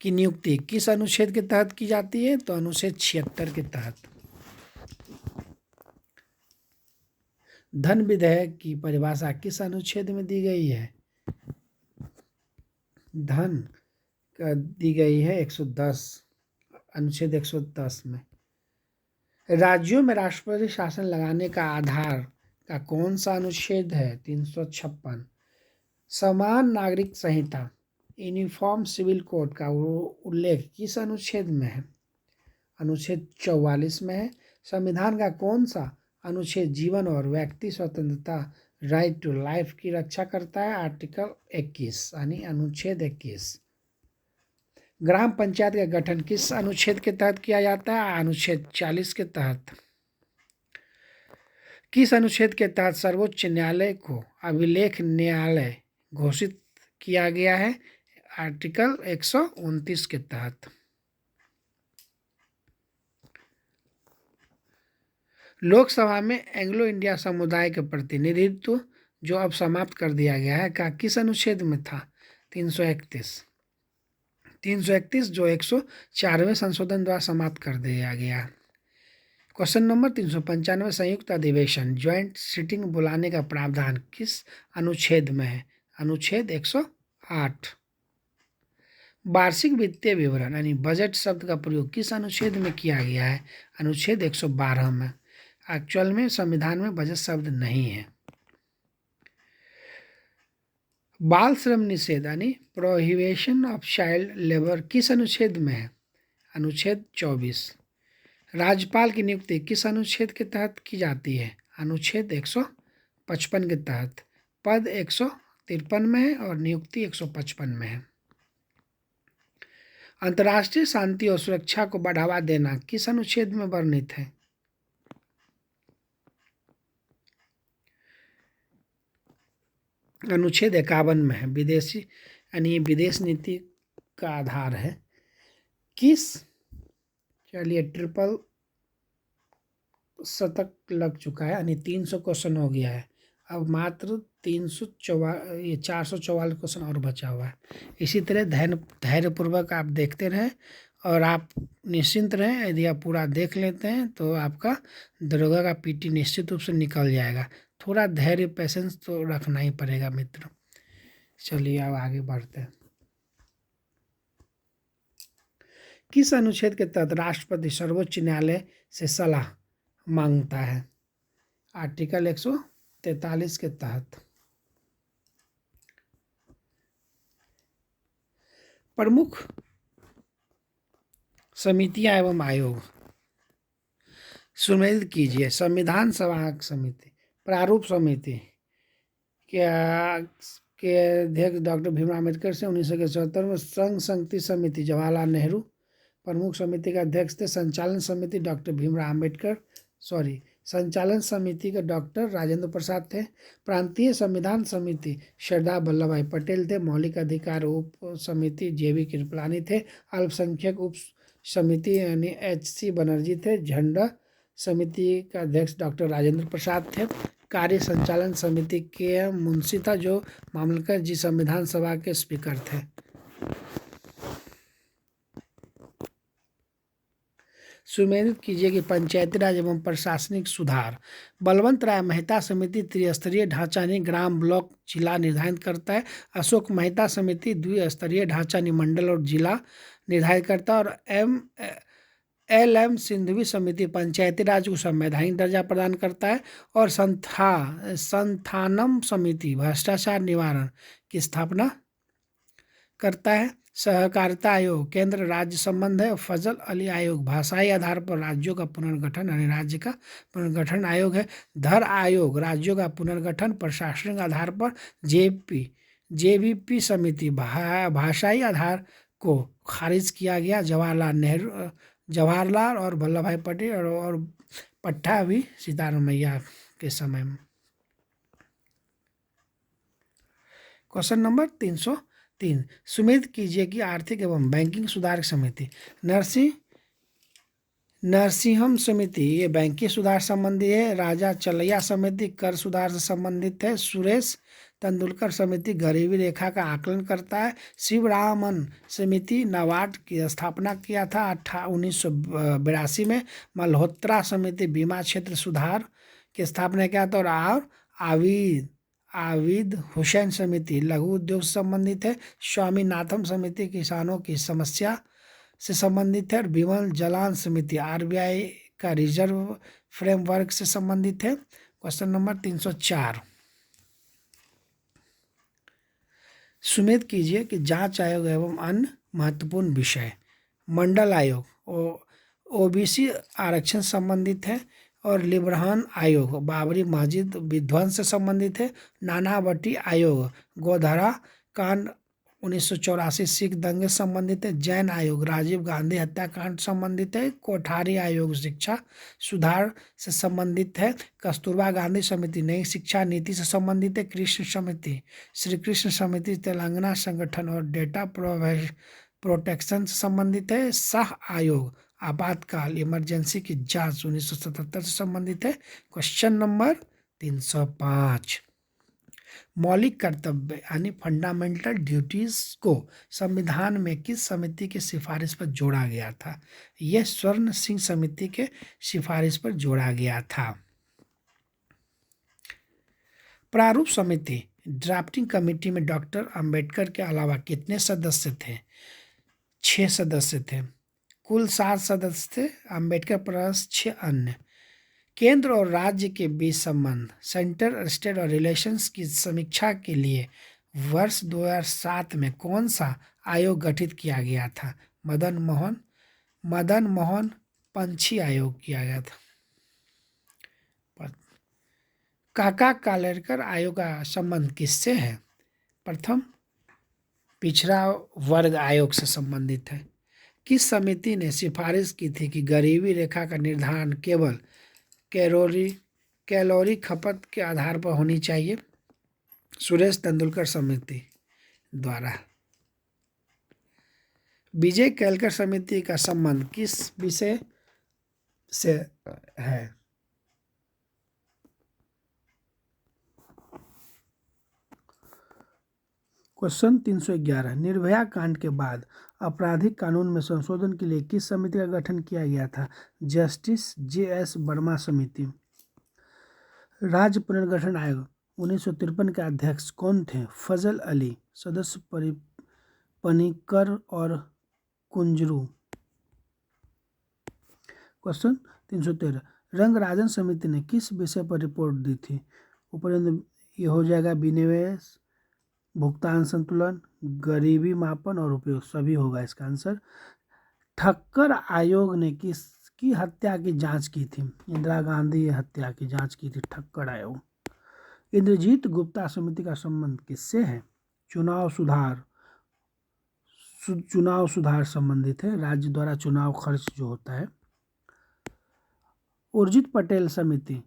की नियुक्ति किस अनुच्छेद के तहत की जाती है? तो अनुच्छेद 76 के तहत। धन विधेयक की परिभाषा किस अनुच्छेद में दी गई है? धन दी गई है 110, अनुच्छेद 110 में। राज्यों में राष्ट्रपति शासन लगाने का आधार का कौन सा अनुच्छेद है? 356। समान नागरिक संहिता यूनिफॉर्म सिविल कोड का उल्लेख किस अनुच्छेद में है? अनुच्छेद 44 में है। संविधान का कौन सा अनुच्छेद जीवन और व्यक्ति स्वतंत्रता राइट टू लाइफ की रक्षा करता है? आर्टिकल 21 यानी अनुच्छेद 21। ग्राम पंचायत का गठन किस अनुच्छेद के तहत किया जाता है? अनुच्छेद 40 के तहत। किस अनुच्छेद के तहत सर्वोच्च न्यायालय को अभिलेख न्यायालय घोषित किया गया है? आर्टिकल 129 के तहत। लोकसभा में एंग्लो इंडिया समुदाय के प्रतिनिधित्व जो अब समाप्त कर दिया गया है का किस अनुच्छेद में था? 331। 331 जो 104वें संशोधन द्वारा समाप्त कर दिया गया। क्वेश्चन नंबर 395, संयुक्त अधिवेशन ज्वाइंट सिटिंग बुलाने का प्रावधान किस अनुच्छेद में है? अनुच्छेद 108। वार्षिक वित्तीय विवरण यानी बजट शब्द का प्रयोग किस अनुच्छेद में किया गया है? अनुच्छेद 112 में। एक्चुअल में संविधान में बजट शब्द नहीं है। बाल श्रम निषेध यानी प्रोहिबिशन ऑफ चाइल्ड लेबर किस अनुच्छेद में है? अनुच्छेद 24। राज्यपाल की नियुक्ति किस अनुच्छेद के तहत की जाती है? अनुच्छेद 155 के तहत। पद 153 में है और नियुक्ति 155 में है। अंतर्राष्ट्रीय शांति और सुरक्षा को बढ़ावा देना किस अनुच्छेद में वर्णित है? अनुच्छेद 51 में है। विदेशी यानी विदेश नीति का आधार है। किस चलिए ट्रिपल शतक लग चुका है यानी 300 क्वेश्चन हो गया है। अब मात्र 444 क्वेश्चन और बचा हुआ है। इसी तरह धैर्यपूर्वक आप देखते रहें और आप निश्चिंत रहें। यदि आप पूरा देख लेते हैं तो आपका दरोगा का पीटी निश्चित रूप से निकल जाएगा। थोड़ा धैर्य पेशेंस तो रखना ही पड़ेगा मित्रों। चलिए अब आगे बढ़ते हैं। किस अनुच्छेद के तहत राष्ट्रपति सर्वोच्च न्यायालय से सलाह मांगता है? आर्टिकल 143 के तहत। प्रमुख समितियां एवं आयोग सुमेलित कीजिए। संविधान सभा समिति, प्रारूप समिति के अध्यक्ष डॉक्टर भीमराव अम्बेडकर से 1974 में। संघ संगति समिति जवाहरलाल नेहरू प्रमुख समिति का अध्यक्ष थे। संचालन समिति डॉक्टर भीमराव अम्बेडकर संचालन समिति के डॉक्टर राजेंद्र प्रसाद थे। प्रांतीय संविधान समिति सरदार वल्लभ भाई पटेल थे। मौलिक अधिकार उप समिति JV कृपलानी थे। अल्पसंख्यक उप समिति यानी HC बनर्जी थे। झंडा समिति का अध्यक्ष डॉक्टर राजेंद्र प्रसाद थे। कार्य संचालन समिति के मुंशी था जो मामलकर जी संविधान सभा के स्पीकर थे। सुमेलित कीजिए कि पंचायती राज एवं प्रशासनिक सुधार बलवंत राय मेहता समिति त्रिस्तरीय ढांचा यानी ग्राम ब्लॉक जिला निर्धारित करता है। अशोक मेहता समिति द्विस्तरीय ढांचा यानी मंडल और जिला निर्धारित करता है। और LM सिंधवी समिति पंचायती राज को संवैधानिक दर्जा प्रदान करता है। और संथानम समिति भ्रष्टाचार निवारण की स्थापना करता है। सहकारिता आयोग केंद्र राज्य संबंध है। फजल अली आयोग भाषाई आधार पर राज्यों का पुनर्गठन यानी राज्य का पुनर्गठन आयोग है। धर आयोग राज्यों का पुनर्गठन प्रशासनिक आधार पर। JVP समिति भाषाई आधार को खारिज किया गया। जवाहरलाल और वल्लभ भाई पटेल और पट्टा भी सीतारामैया के समय में। क्वेश्चन नंबर 396, 3 सुमेध कीजिए कि आर्थिक एवं बैंकिंग सुधार समिति नरसिंहम समिति ये बैंकिंग सुधार संबंधी है। राजा चलैया समिति कर सुधार से संबंधित है। सुरेश तेंदुलकर समिति गरीबी रेखा का आकलन करता है। शिवरामन समिति नाबार्ड की स्थापना किया था 1982 में। मल्होत्रा समिति बीमा क्षेत्र सुधार की स्थापना किया था। और आविद हुसैन समिति लघु उद्योग से संबंधित है। स्वामीनाथन समिति किसानों की समस्या से संबंधित है। और विमल जलान समिति आरबीआई का रिजर्व फ्रेमवर्क से संबंधित है। क्वेश्चन नंबर 304 सुमेध कीजिए कि जांच आयोग एवं अन्य महत्वपूर्ण विषय। मंडल आयोग ओबीसी आरक्षण संबंधित है। और लिब्रान आयोग बाबरी मस्जिद विध्वंस से संबंधित है। नानावटी आयोग गोधरा कांड 1984 सिख दंगे संबंधित है। जैन आयोग राजीव गांधी हत्याकांड संबंधित है। कोठारी आयोग शिक्षा सुधार से संबंधित है। कस्तूरबा गांधी समिति नई शिक्षा नीति से संबंधित है। कृष्ण समिति श्री कृष्ण समिति तेलंगाना संगठन और डेटा प्रोटेक्शन से संबंधित है। शाह आयोग आपातकाल इमरजेंसी की जांच 1977 से संबंधित है। क्वेश्चन नंबर 305 मौलिक कर्तव्य यानी फंडामेंटल ड्यूटीज को संविधान में किस समिति की सिफारिश पर जोड़ा गया था? यह स्वर्ण सिंह समिति के सिफारिश पर जोड़ा गया था। प्रारूप समिति ड्राफ्टिंग कमेटी में डॉक्टर अंबेडकर के अलावा कितने सदस्य थे? 6 सदस्य थे। कुल 7 सदस्य थे। अंबेडकर प्लस 6 अन्य। केंद्र और राज्य के बीच संबंध सेंटर स्टेट और रिलेशंस की समीक्षा के लिए वर्ष 2007 में कौन सा आयोग गठित किया गया था? मदन मोहन पंछी आयोग किया गया था। काका कालेलकर आयोग का संबंध किससे है? प्रथम पिछड़ा वर्ग आयोग से संबंधित है। किस समिति ने सिफारिश की थी कि गरीबी रेखा का निर्धारण केवल कैलोरी खपत के आधार पर होनी चाहिए? सुरेश तेंदुलकर समिति द्वारा। विजय केलकर समिति का संबंध किस विषय से है? क्वेश्चन 311 निर्भया कांड के बाद आपराधिक कानून में संशोधन के लिए किस समिति का गठन किया गया था? जस्टिस JS वर्मा समिति। राज्य पुनर्गठन आयोग 1953 के अध्यक्ष कौन थे? फजल अली। सदस्य पनिकर और कुंजरू। क्वेश्चन 313 रंगराजन समिति ने किस विषय पर रिपोर्ट दी थी? ऊपर ये हो जाएगा विनिवेश भुगतान संतुलन गरीबी मापन और उपयोग सभी होगा इसका आंसर। ठक्कर आयोग ने किसकी हत्या की जांच की थी? इंदिरा गांधी हत्या की जांच की थी ठक्कर आयोग। इंद्रजीत गुप्ता समिति का संबंध किससे है? चुनाव सुधार संबंधित है। राज्य द्वारा चुनाव खर्च जो होता है। उर्जित पटेल समिति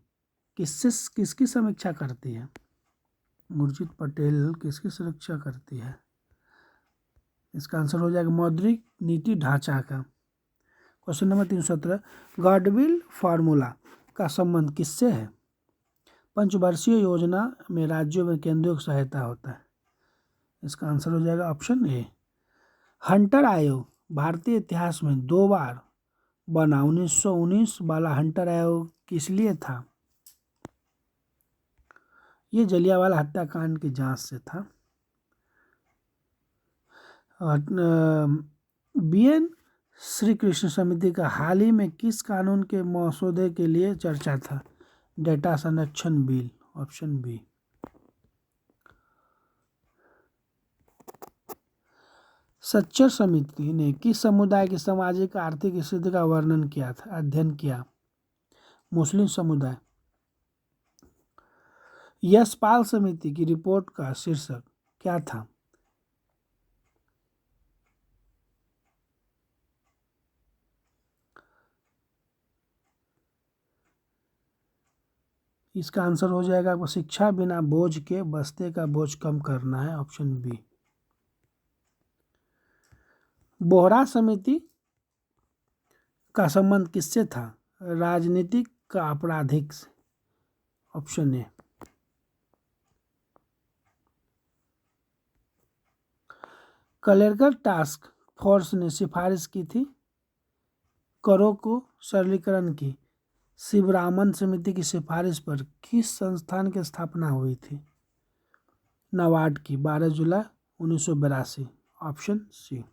किसकी समीक्षा करती है? उर्जित पटेल किसकी सुरक्षा करती है? इसका आंसर हो जाएगा मौद्रिक नीति ढांचा का। क्वेश्चन नंबर 317 गॉडविल फार्मूला का संबंध किससे है? पंचवर्षीय योजना में राज्यों में केंद्रीय सहायता होता है। इसका आंसर हो जाएगा ऑप्शन ए। हंटर आयोग भारतीय इतिहास में 2 बार बना। 1919 वाला हंटर आयोग किस लिए था? ये जलियांवाला हत्याकांड की जांच से था। BN श्री कृष्ण समिति का हाल ही में किस कानून के मसौदे के लिए चर्चा था? डेटा संरक्षण बिल। Option B. सच्चर समिति ने किस समुदाय की सामाजिक आर्थिक स्थिति का वर्णन किया था? अध्ययन किया। मुस्लिम समुदाय। यशपाल समिति की रिपोर्ट का शीर्षक क्या था? इसका आंसर हो जाएगा आपको शिक्षा बिना बोझ के बस्ते का बोझ कम करना है। Option B. बोहरा समिति का संबंध किससे था? राजनीतिक का आपराधिक से। Option A. Kelkar task force ने सिफारिश की थी करों को सरलीकरण की। शिवरामन समिति की सिफारिश पर किस संस्थान की स्थापना हुई थी? नाबार्ड की 12 जुलाई 1982। Option C.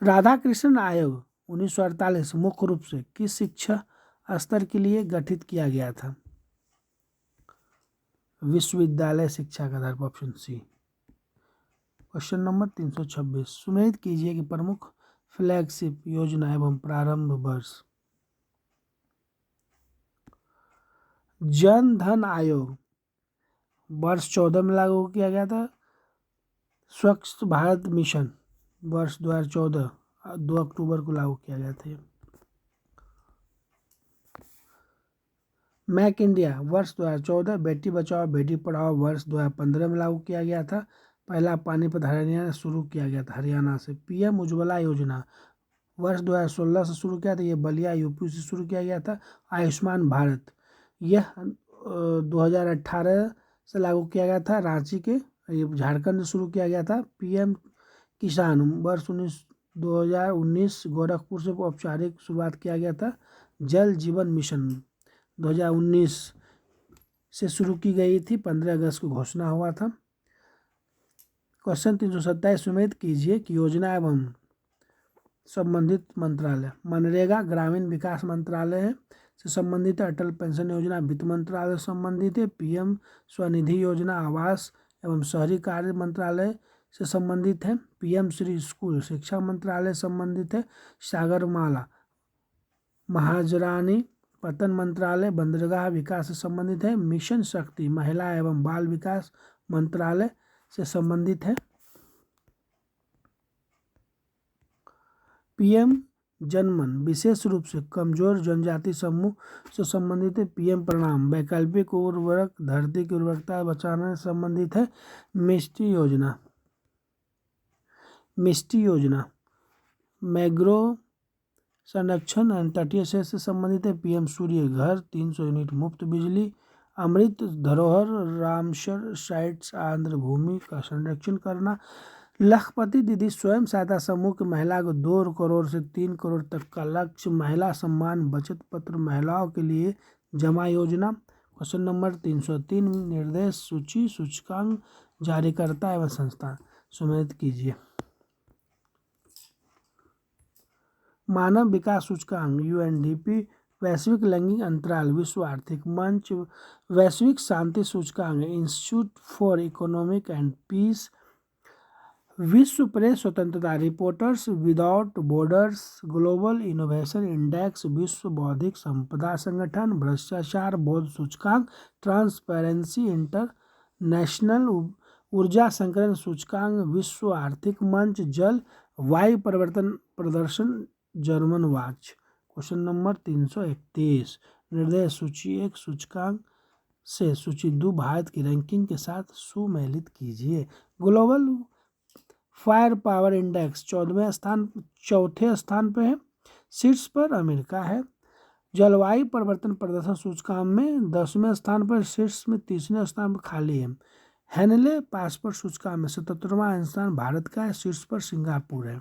राधाकृष्णन आयोग 1948 मुख्य रूप से किस शिक्षा स्तर के लिए गठित किया गया था? विश्वविद्यालय शिक्षा का आधार पर। Option C. क्वेश्चन नंबर 326 सुमेलित कीजिए कि प्रमुख फ्लैगशिप योजना एवं प्रारंभ वर्ष। जन धन आयोग वर्ष 14 में लागू किया गया था। स्वच्छ भारत मिशन वर्ष 2014 2 अक्टूबर को लागू किया गया था। मैक इंडिया वर्ष 2014। बेटी बचाओ बेटी पढ़ाओ वर्ष 2015 में लागू किया गया था। पहला पानीपत हरियाणा शुरू किया गया था हरियाणा से। पीएम उज्ज्वला योजना वर्ष 2016 से शुरू किया था, ये बलिया यूपी से शुरू किया गया था। आयुष्मान भारत यह 2018 से लागू किया गया था रांची के, ये झारखंड से शुरू किया गया था। पीएम किसान वर्ष 2019 गोरखपुर से औपचारिक शुरुआत किया गया था। जल जीवन मिशन 2019 से शुरू की गई थी, 15 अगस्त को घोषणा हुआ था। क्वेश्चन 327 उम्मीद कीजिए कि योजना एवं संबंधित मंत्रालय। मनरेगा ग्रामीण विकास मंत्रालय है से संबंधित है। अटल पेंशन योजना वित्त मंत्रालय से संबंधित है। पीएम स्वनिधि योजना आवास एवं शहरी कार्य मंत्रालय से संबंधित है। पीएम श्री स्कूल शिक्षा मंत्रालय से संबंधित है। सागरमाला महाजरानी पतन मंत्रालय बंदरगाह विकास से संबंधित है। मिशन शक्ति महिला एवं बाल विकास मंत्रालय से संबंधित है। पीएम जनमन विशेष रूप से कमजोर जनजाति समूह से संबंधित है। पीएम प्रणाम वैकल्पिक उर्वरक धरती की उर्वरकता बचाने से संबंधित है। मिष्टी योजना मैग्रो संरक्षण एवं तटीय क्षेत्र से संबंधित है। पीएम सूर्य घर 300 यूनिट मुफ्त बिजली। अमृत धरोहर रामसर साइट्स आंध्र भूमि का संरक्षण करना। लखपति दीदी स्वयं सहायता समूह की महिला को 2 करोड़ से 3 करोड़ तक का लक्ष्य। महिला सम्मान बचत पत्र महिलाओं के लिए जमा योजना। क्वेश्चन नंबर 303 निर्देश सूची सूचकांक जारीकर्ता एवं संस्थान सुमेलित कीजिए। मानव विकास सूचकांक यूएनडीपी। वैश्विक लैंगिक अंतराल विश्व आर्थिक मंच। वैश्विक शांति सूचकांक institute for economic and peace. विश्व प्रेस स्वतंत्रता reporters without borders. Global innovation index विश्व बौद्धिक संपदा संगठन। भ्रष्टाचार बोध सूचकांक ट्रांसपेरेंसी इंटरनेशनल। ऊर्जा संकलन सूचकांक विश्व आर्थिक मंच। जल वायु परिवर्तन प्रदर्शन जर्मन वाच। क्वेश्चन नंबर 331 निर्देश सूची 1 सूचकांक से सूची 2 भारत की रैंकिंग के साथ सुमेलित कीजिए। ग्लोबल फायर पावर इंडेक्स 14वें स्थान पर है। शीर्ष पर अमेरिका है। जलवायु परिवर्तन प्रदर्शन सूचकांक में 10वें स्थान पर। शीर्ष में 3रे स्थान पर खाली है। हेनले पासपोर्ट सूचकांक में 77वां स्थान भारत का है। शीर्ष पर सिंगापुर है।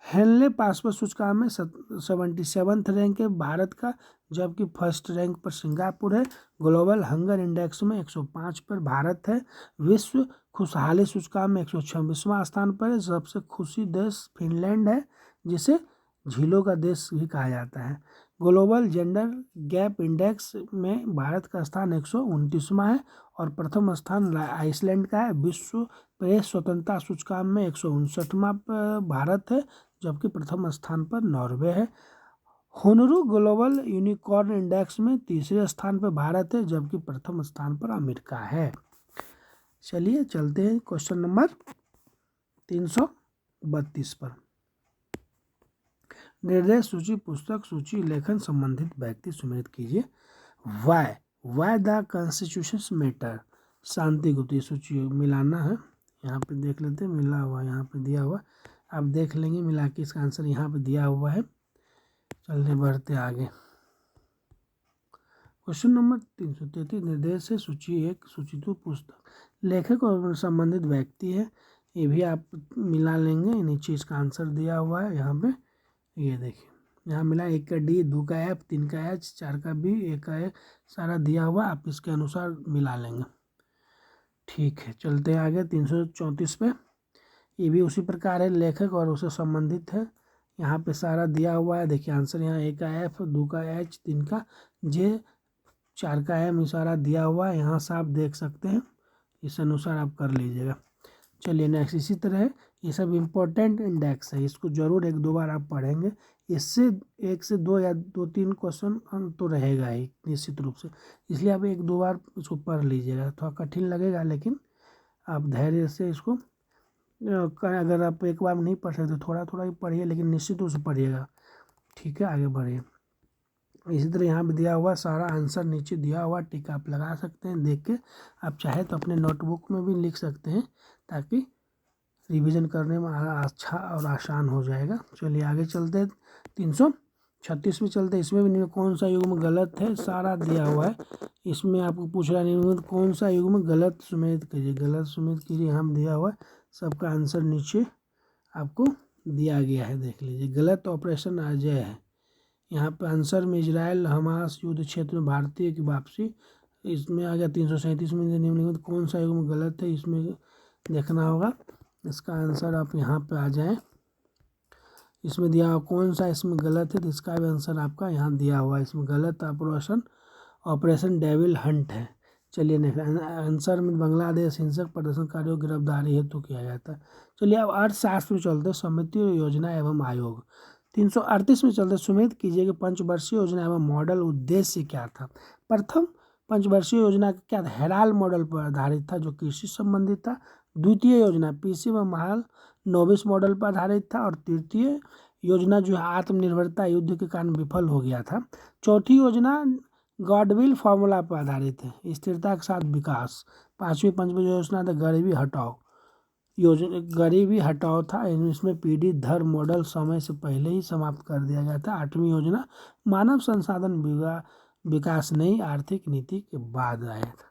हेनले पासपोर्ट सूचकांक में 77th रैंक है भारत का, जबकि फर्स्ट रैंक पर सिंगापुर है। ग्लोबल हंगर इंडेक्स में 105 पर भारत है। विश्व खुशहाली सूचकांक में 126वां स्थान पर है। सबसे खुशी देश फिनलैंड है, जिसे झीलों का देश भी कहा जाता है। ग्लोबल जेंडर गैप इंडेक्स में भारत का स्थान 129वां है और प्रथम स्थान आइसलैंड का है। विश्व प्रेस स्वतंत्रता सूचकांक में 159वां भारत है, जबकि प्रथम स्थान पर नॉर्वे है। होनरू ग्लोबल यूनिकॉर्न इंडेक्स में 3रे स्थान पर भारत है, जबकि प्रथम स्थान पर अमेरिका है। चलिए चलते हैं क्वेश्चन नंबर 332 पर। निर्देश सूची पुस्तक सूची लेखन संबंधित व्यक्ति सुमेलित कीजिए। वाई द कॉन्स्टिट्यूशन मैटर शांति गुप्त सूची मिलाना है। यहाँ पे देख लेते हैं, मिला हुआ यहाँ पे दिया हुआ, आप देख लेंगे मिला के इसका आंसर यहाँ पे दिया हुआ है। चलिए बढ़ते आगे। क्वेश्चन नंबर 333, निर्देश है सूची एक, सूची 2 पुस्तक, लेखक और संबंधित व्यक्ति है, ये भी आप मिला लेंगे। नीचे इसका आंसर दिया हुआ है यहाँ पे, ये देखिए यहाँ मिला, 1 का डी, 2 का एफ, 3 का एच, 4 का बी, 1 का ए, सारा दिया हुआ, आप इसके अनुसार मिला लेंगे। ठीक है, चलते हैं आगे 334 पे। ये भी उसी प्रकार है, लेखक और उससे संबंधित है, यहाँ पे सारा दिया हुआ है। देखिए आंसर यहाँ 1 का एफ, 2 का एच, 3 का जे, 4 का एम, सारा दिया हुआ है, यहाँ से आप देख सकते हैं, इस अनुसार आप कर लीजिएगा। चलिए नेक्स्ट, इसी तरह है, ये सब इम्पोर्टेंट इंडेक्स है, इसको जरूर 1-2 बार आप पढ़ेंगे, इससे 1 से 2 या 2-3 क्वेश्चन तो रहेगा ही निश्चित रूप से, इसलिए आप 1-2 बार इसको पढ़ लीजिएगा। थोड़ा कठिन लगेगा लेकिन आप धैर्य से इसको, अगर आप एक बार नहीं पढ़ सकते थोड़ा थोड़ा ही पढ़िए, लेकिन निश्चित रूप से पढ़िएगा। ठीक है, आगे बढ़िए। इसी तरह यहाँ पे दिया हुआ सारा आंसर नीचे दिया हुआ, टिक आप लगा सकते हैं देख के, आप चाहे तो अपने नोटबुक में भी लिख सकते हैं ताकि रिवीजन करने में अच्छा और आसान हो जाएगा। चलिए आगे चलते हैं, 336 में चलते हैं। इसमें भी निम्न कौन सा युग्म गलत है, सारा दिया हुआ है। इसमें आपको पूछ रहा है निम्न कौन सा युग्म गलत सुमेलित कीजिए, गलत सुमेलित कीजिए, यहाँ दिया हुआ है, सबका आंसर नीचे आपको दिया गया है, देख लीजिए। गलत ऑपरेशन अजय है, यहाँ पे आंसर में इजराइल हमास युद्ध क्षेत्र में भारतीय की वापसी, इसमें आ गया। 337 में निम्नलिखित कौन सा युग्म गलत है, इसमें देखना होगा, इसका आंसर आप यहाँ पे आ जाएं। इसमें दिया हुआ कौन सा इसमें गलत है, तो इसका भी आंसर आपका यहाँ दिया हुआ है, इसमें गलत ऑपरेशन डेविल हंट है। चलिए नेक्स्ट, आंसर में बांग्लादेश हिंसक प्रदर्शनकारियों की गिरफ्तारी हेतु किया जाता है। चलिए अब अर्थशास्त्र में चलते, समिति योजना एवं आयोग। 338 में चलते, सुमेलित कीजिए कि पंचवर्षीय योजना एवं मॉडल उद्देश्य क्या था। प्रथम पंचवर्षीय योजना क्या था, हेराल्ड मॉडल पर आधारित था जो कृषि संबंधित था। द्वितीय योजना पीसी व महाल नोबिस मॉडल पर आधारित था, और तृतीय योजना जो है आत्मनिर्भरता युद्ध के कारण विफल हो गया था। चौथी योजना गॉडविल फार्मूला पर आधारित है, स्थिरता के साथ विकास। पांचवी पंचवर्षीय योजना था गरीबी हटाओ योजना, गरीबी हटाओ था, इसमें पीढ़ी धर मॉडल समय से पहले ही समाप्त कर दिया गया था। आठवीं योजना मानव संसाधन विकास नई आर्थिक नीति के बाद आया था।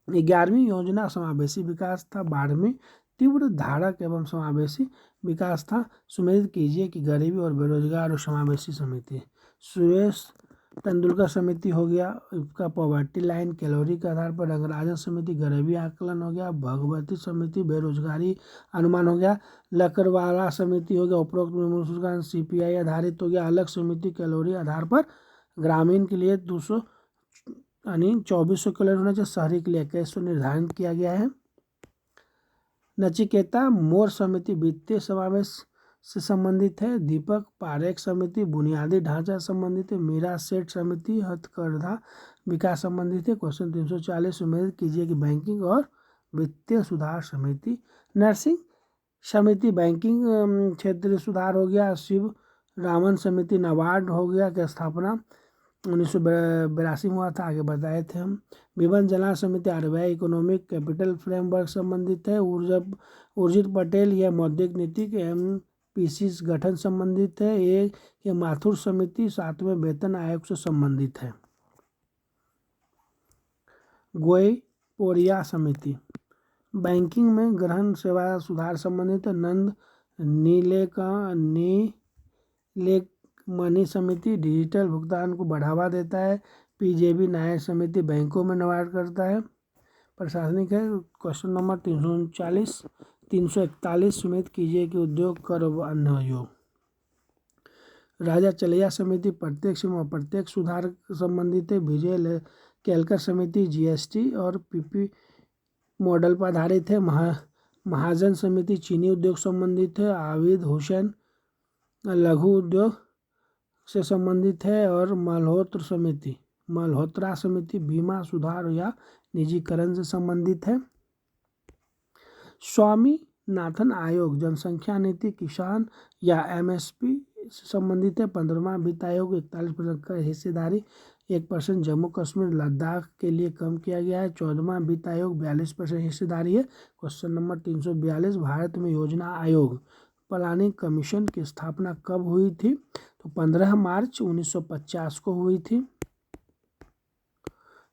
11वीं योजना समावेशी विकास था। 12वीं तीव्र धारक एवं समावेशी विकास था। सुमेलित कीजिए कि गरीबी और बेरोजगार और समावेशी समिति, सुरेश तेंदुलकर समिति हो गया, इसका पॉवर्टी लाइन कैलोरी के आधार पर, रंगराजन समिति गरीबी आकलन हो गया, भगवती समिति बेरोजगारी अनुमान हो गया, लकड़वाला समिति हो गया उपरोक्त सीपीआई आधारित हो गया, अलग समिति कैलोरी आधार पर ग्रामीण के लिए 200 यानी 2400 कैलोरी होना चाहिए, शहरी के लिए 2100 निर्धारित किया गया है। नचिकेता मोर समिति वित्तीय समावेश से संबंधित है। दीपक पारेख समिति बुनियादी ढांचा संबंधित है। मीरा सेठ समिति हथकरघा विकास संबंधित है। क्वेश्चन 340, उम्मीद कीजिए कि बैंकिंग और वित्तीय सुधार समिति, नर्सिंग समिति बैंकिंग क्षेत्रीय सुधार हो गया। शिव रामन समिति नाबार्ड हो गया की स्थापना 1982 में हुआ था, आगे बताए थे हम। विमल जला समिति आरबीआई इकोनॉमिक कैपिटल फ्रेमवर्क संबंधित है। उर्जित पटेल यह मौद्रिक नीति के एमपीसी गठन संबंधित है। ये माथुर समिति 7वें वेतन आयोग से संबंधित है। गोई पोरिया समिति बैंकिंग में ग्रहण सेवा सुधार संबंधित है। नंद मनी समिति डिजिटल भुगतान को बढ़ावा देता है। पीजेबी नायर समिति बैंकों में निवार करता है, प्रशासनिक है। क्वेश्चन नंबर 339 341, सुमेलित कीजिए कि उद्योग कर अन्य योग। राजा चलैया समिति प्रत्यक्ष एवं अप्रत्यक्ष सुधार संबंधित है। विजय केलकर समिति जीएसटी और पीपी मॉडल पर आधारित है। महाजन समिति चीनी उद्योग संबंधित है। आबिद हुसैन लघु उद्योग से संबंधित है। और मल्होत्रा समिति बीमा सुधार या निजीकरण से संबंधित है। स्वामीनाथन आयोग जनसंख्या नीति किसान या एमएसपी से संबंधित है। 15वां वित्त आयोग 41% का हिस्सेदारी 1% जम्मू कश्मीर लद्दाख के लिए कम किया गया है। 14वां वित्त आयोग 42% हिस्सेदारी है। क्वेश्चन नंबर 342, भारत में योजना आयोग प्लानिंग कमीशन की स्थापना कब हुई थी? तो 15 मार्च 1950 को हुई थी।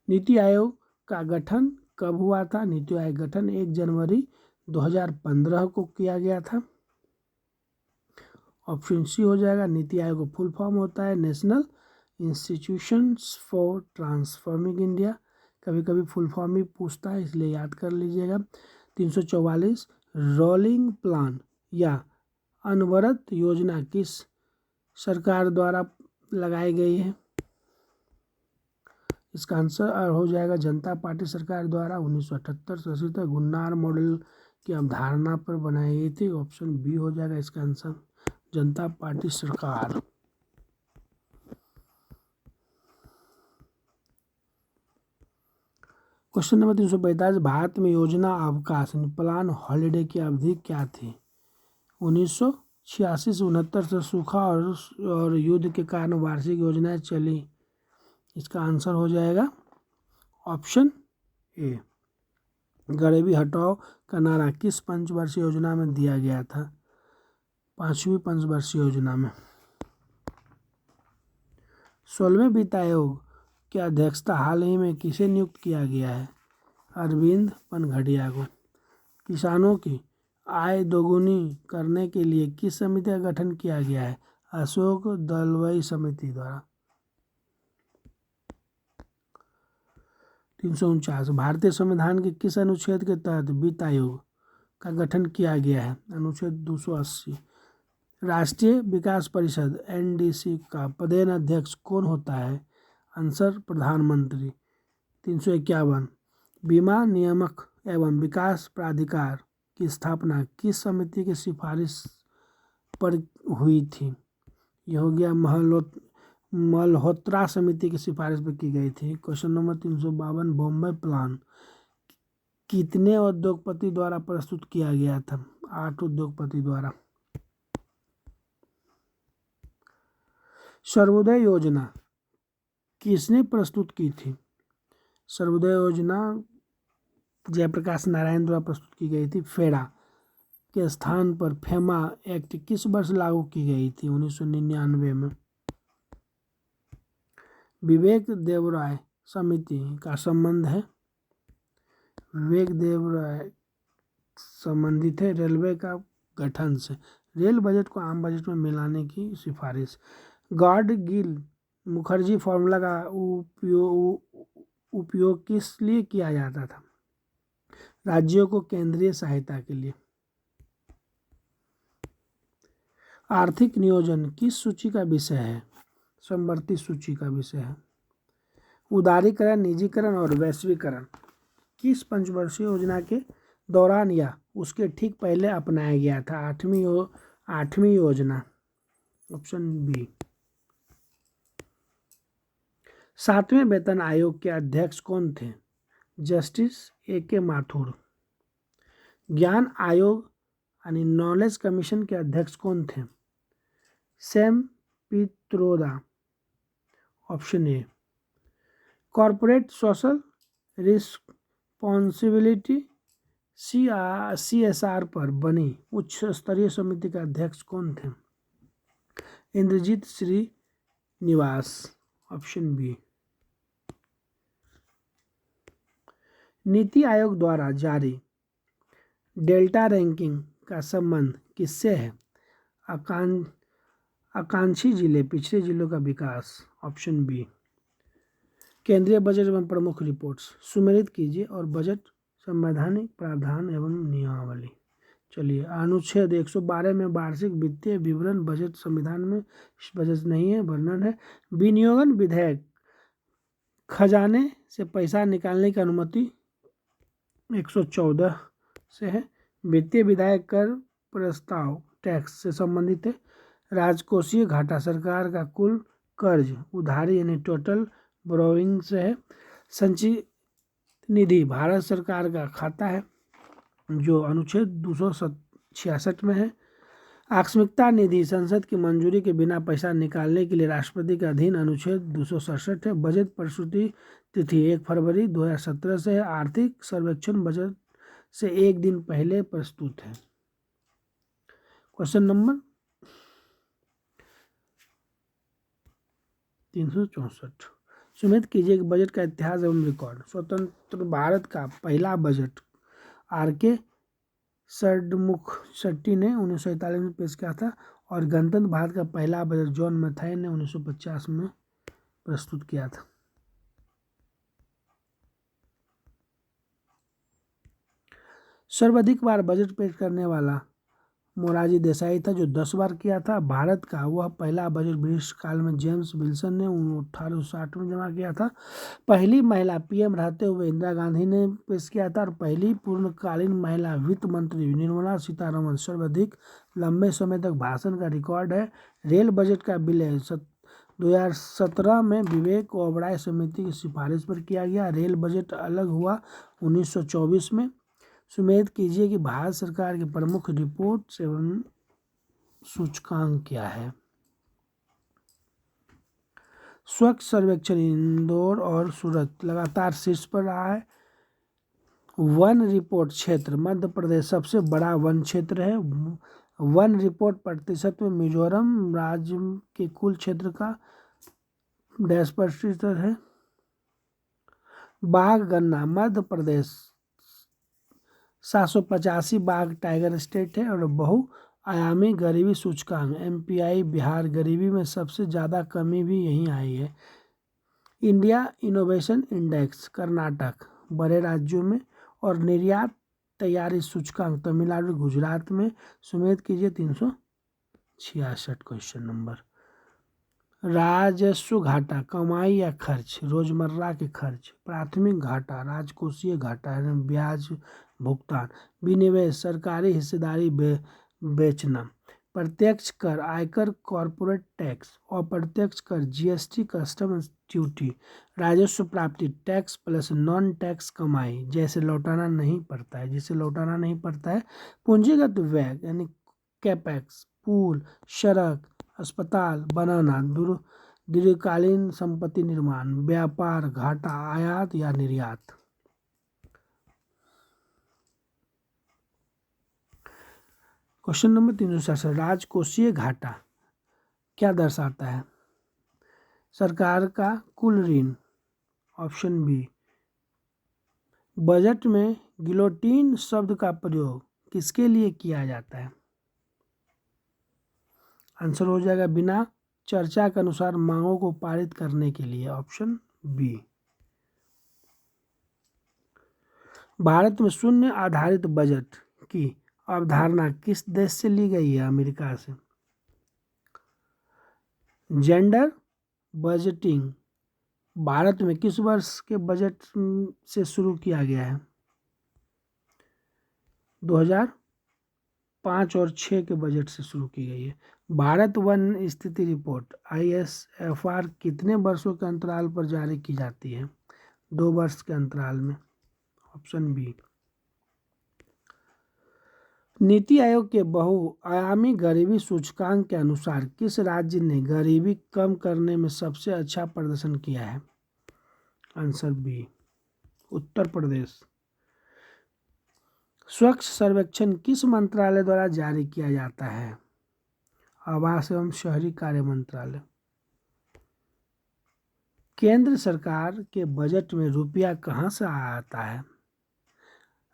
नीति आयोग का गठन कब हुआ था? नीति आयोग गठन 1 जनवरी 2015 को किया गया था। ऑप्शन सी हो जाएगा। नीति आयोग का फुल फॉर्म होता है national institutions for transforming India. कभी कभी फुल फॉर्म भी पूछता है, इसलिए याद कर लीजिएगा। 344, रोलिंग प्लान या अनवरत योजना किस सरकार द्वारा लगाई गई है? इसका आंसर हो जाएगा जनता पार्टी सरकार द्वारा 1978 से 80 तक गुन्नार मॉडल की अवधारणा पर बनाई गई थी। ऑप्शन बी हो जाएगा इसका आंसर, जनता पार्टी सरकार। क्वेश्चन नंबर 345, भारत में योजना अवकाश प्लान हॉलिडे की अवधि क्या थी? 1986 से 69 से सूखा और युद्ध के कारण वार्षिक योजनाएं चली। इसका आंसर हो जाएगा ऑप्शन ए। गरीबी हटाओ का नारा किस पंचवर्षीय योजना में दिया गया था? 5वीं पंचवर्षीय योजना में। 16वें वित्त आयोग की अध्यक्षता हाल ही में किसे नियुक्त किया गया है? अरविंद पनघड़िया को। किसानों की आय दोगुनी करने के लिए किस समिति का गठन किया गया है? अशोक दलवई समिति द्वारा। 349, भारतीय संविधान के किस अनुच्छेद के तहत वित्त आयोग का गठन किया गया है? अनुच्छेद 280। राष्ट्रीय विकास परिषद NDC का पदेन अध्यक्ष कौन होता है? आंसर प्रधानमंत्री। 351, बीमा नियामक एवं विकास प्राधिकार की स्थापना किस समिति की सिफारिश पर हुई थी? यह हो गया मल्होत्रा समिति की सिफारिश पर की गई थी। क्वेश्चन नंबर 352, बॉम्बे प्लान कितने उद्योगपति द्वारा प्रस्तुत किया गया था? 8 उद्योगपति द्वारा। सर्वोदय योजना किसने प्रस्तुत की थी? सर्वोदय योजना जयप्रकाश नारायण द्वारा प्रस्तुत की गई थी। फेडा के स्थान पर फेमा एक्ट किस वर्ष लागू की गई थी? 1999 में। विवेक देवराय समिति का संबंध है, विवेक देवराय संबंधित है रेलवे का गठन से। रेल बजट को आम बजट में मिलाने की सिफारिश। गॉड गिल मुखर्जी फार्मूला का उपयोग किस लिए किया जाता था? राज्यों को केंद्रीय सहायता के लिए। आर्थिक नियोजन किस सूची का विषय है? समवर्ती सूची का विषय है। उदारीकरण, निजीकरण और वैश्वीकरण किस पंचवर्षीय योजना के दौरान या उसके ठीक पहले अपनाया गया था? 8वीं योजना। Option B. 7वें वेतन आयोग के अध्यक्ष कौन थे? Justice AK Mathur. ज्ञान आयोग यानी नॉलेज कमीशन के अध्यक्ष कौन थे? Sam Pitroda. Option A. Corporate social responsibility CSR पर बनी उच्च स्तरीय समिति के अध्यक्ष कौन थे? इंद्रजीत श्रीनिवास। Option B. नीति आयोग द्वारा जारी डेल्टा रैंकिंग का संबंध किससे है? आकांक्षी जिले, पिछड़े जिलों का विकास। Option B. केंद्रीय बजट एवं प्रमुख रिपोर्ट्स सुमेलित कीजिए और बजट संवैधानिक प्रावधान एवं नियमावली। चलिए, अनुच्छेद 112 में वार्षिक वित्तीय विवरण बजट संविधान में बजट नहीं है, वर्णन है। विनियोगन विधेयक खजाने से पैसा निकालने की अनुमति 114 से है। वित्तीय विधायक कर प्रस्ताव टैक्स से संबंधित है। राजकोषीय घाटा सरकार का कुल कर्ज उधारी यानी टोटल बोरोइंग से है। संचित निधि भारत सरकार का खाता है जो अनुच्छेद 266 में है। आकस्मिकता निधि संसद की मंजूरी के बिना पैसा निकालने के लिए राष्ट्रपति के अधीन अनुच्छेद 267 है। बजट प्रस्तुति तिथि 1 फरवरी 2017 से है। आर्थिक सर्वेक्षण बजट से एक दिन पहले प्रस्तुत है। क्वेश्चन नंबर 364, सुमित कीजिए कि बजट का इतिहास एवं रिकॉर्ड। स्वतंत्र भारत का पहला बजट आर.के. षडमुख शेट्टी ने 1941 में पेश किया था और गणतंत्र भारत का पहला बजट जॉन मैथाई ने 1950 में प्रस्तुत किया था। सर्वाधिक बार बजट पेश करने वाला मोरारजी देसाई था, जो 10 बार किया था। भारत का वह पहला बजट ब्रिटिश काल में जेम्स विल्सन ने 1860 में जमा किया था। पहली महिला पीएम रहते हुए इंदिरा गांधी ने पेश किया था और पहली पूर्णकालीन महिला वित्त मंत्री निर्मला सीतारमण। सर्वाधिक लंबे समय तक भाषण का रिकॉर्ड है। रेल बजट का विलय 2017 में विवेक ओबराय समिति की सिफारिश पर किया गया। रेल बजट अलग हुआ 1924 में। सुमेध कीजिए कि भारत सरकार की प्रमुख रिपोर्ट एवं सूचकांक क्या है। स्वच्छ सर्वेक्षण इंदौर और सूरत लगातार शीर्ष पर रहा है। वन रिपोर्ट क्षेत्र मध्य प्रदेश सबसे बड़ा वन क्षेत्र है। वन रिपोर्ट प्रतिशत में मिजोरम राज्य के कुल क्षेत्र का 10% है। बाघ गणना मध्य प्रदेश 785 बाघ टाइगर स्टेट है और बहुआयामी गरीबी सूचकांक MPI बिहार गरीबी में सबसे ज़्यादा कमी भी यहीं आई है। इंडिया इनोवेशन इंडेक्स कर्नाटक बड़े राज्यों में और निर्यात तैयारी सूचकांक तमिलनाडु गुजरात में। सुमेध कीजिए 366 क्वेश्चन नंबर। राजस्व घाटा कमाई या खर्च रोजमर्रा के खर्च। प्राथमिक घाटा राजकोषीय घाटा ब्याज भुगतान। विनिवेश सरकारी हिस्सेदारी बेचना। प्रत्यक्ष कर आयकर कॉरपोरेट टैक्स। अप्रत्यक्ष कर GST कस्टम्स ड्यूटी। राजस्व प्राप्ति टैक्स प्लस नॉन टैक्स कमाई जैसे लौटाना नहीं पड़ता है, जिसे लौटाना नहीं पड़ता है। पूंजीगत व्यय यानी कैपेक्स पुल सड़क अस्पताल बनाना। दीर्घकालीन संपत्ति निर्माण। व्यापार घाटा आयात या निर्यात। क्वेश्चन नंबर 367 राजकोषीय घाटा क्या दर्शाता है। सरकार का कुल ऋण ऑप्शन बी। बजट में गिलोटिन शब्द का प्रयोग किसके लिए किया जाता है। आंसर हो जाएगा बिना चर्चा के अनुसार मांगों को पारित करने के लिए ऑप्शन बी। भारत में शून्य आधारित बजट की अवधारणा किस देश से ली गई है। अमेरिका से। जेंडर बजटिंग भारत में किस वर्ष के बजट से शुरू किया गया है। 2005 और 6 के बजट से शुरू की गई है। भारत वन स्थिति रिपोर्ट ISFR कितने वर्षों के अंतराल पर जारी की जाती है। 2 वर्ष के अंतराल में ऑप्शन बी। नीति आयोग के बहुआयामी गरीबी सूचकांक के अनुसार किस राज्य ने गरीबी कम करने में सबसे अच्छा प्रदर्शन किया है। Answer B Uttar Pradesh. स्वच्छ सर्वेक्षण किस मंत्रालय द्वारा जारी किया जाता है। आवास एवं शहरी कार्य मंत्रालय। केंद्र सरकार के बजट में रुपया कहाँ से आता है।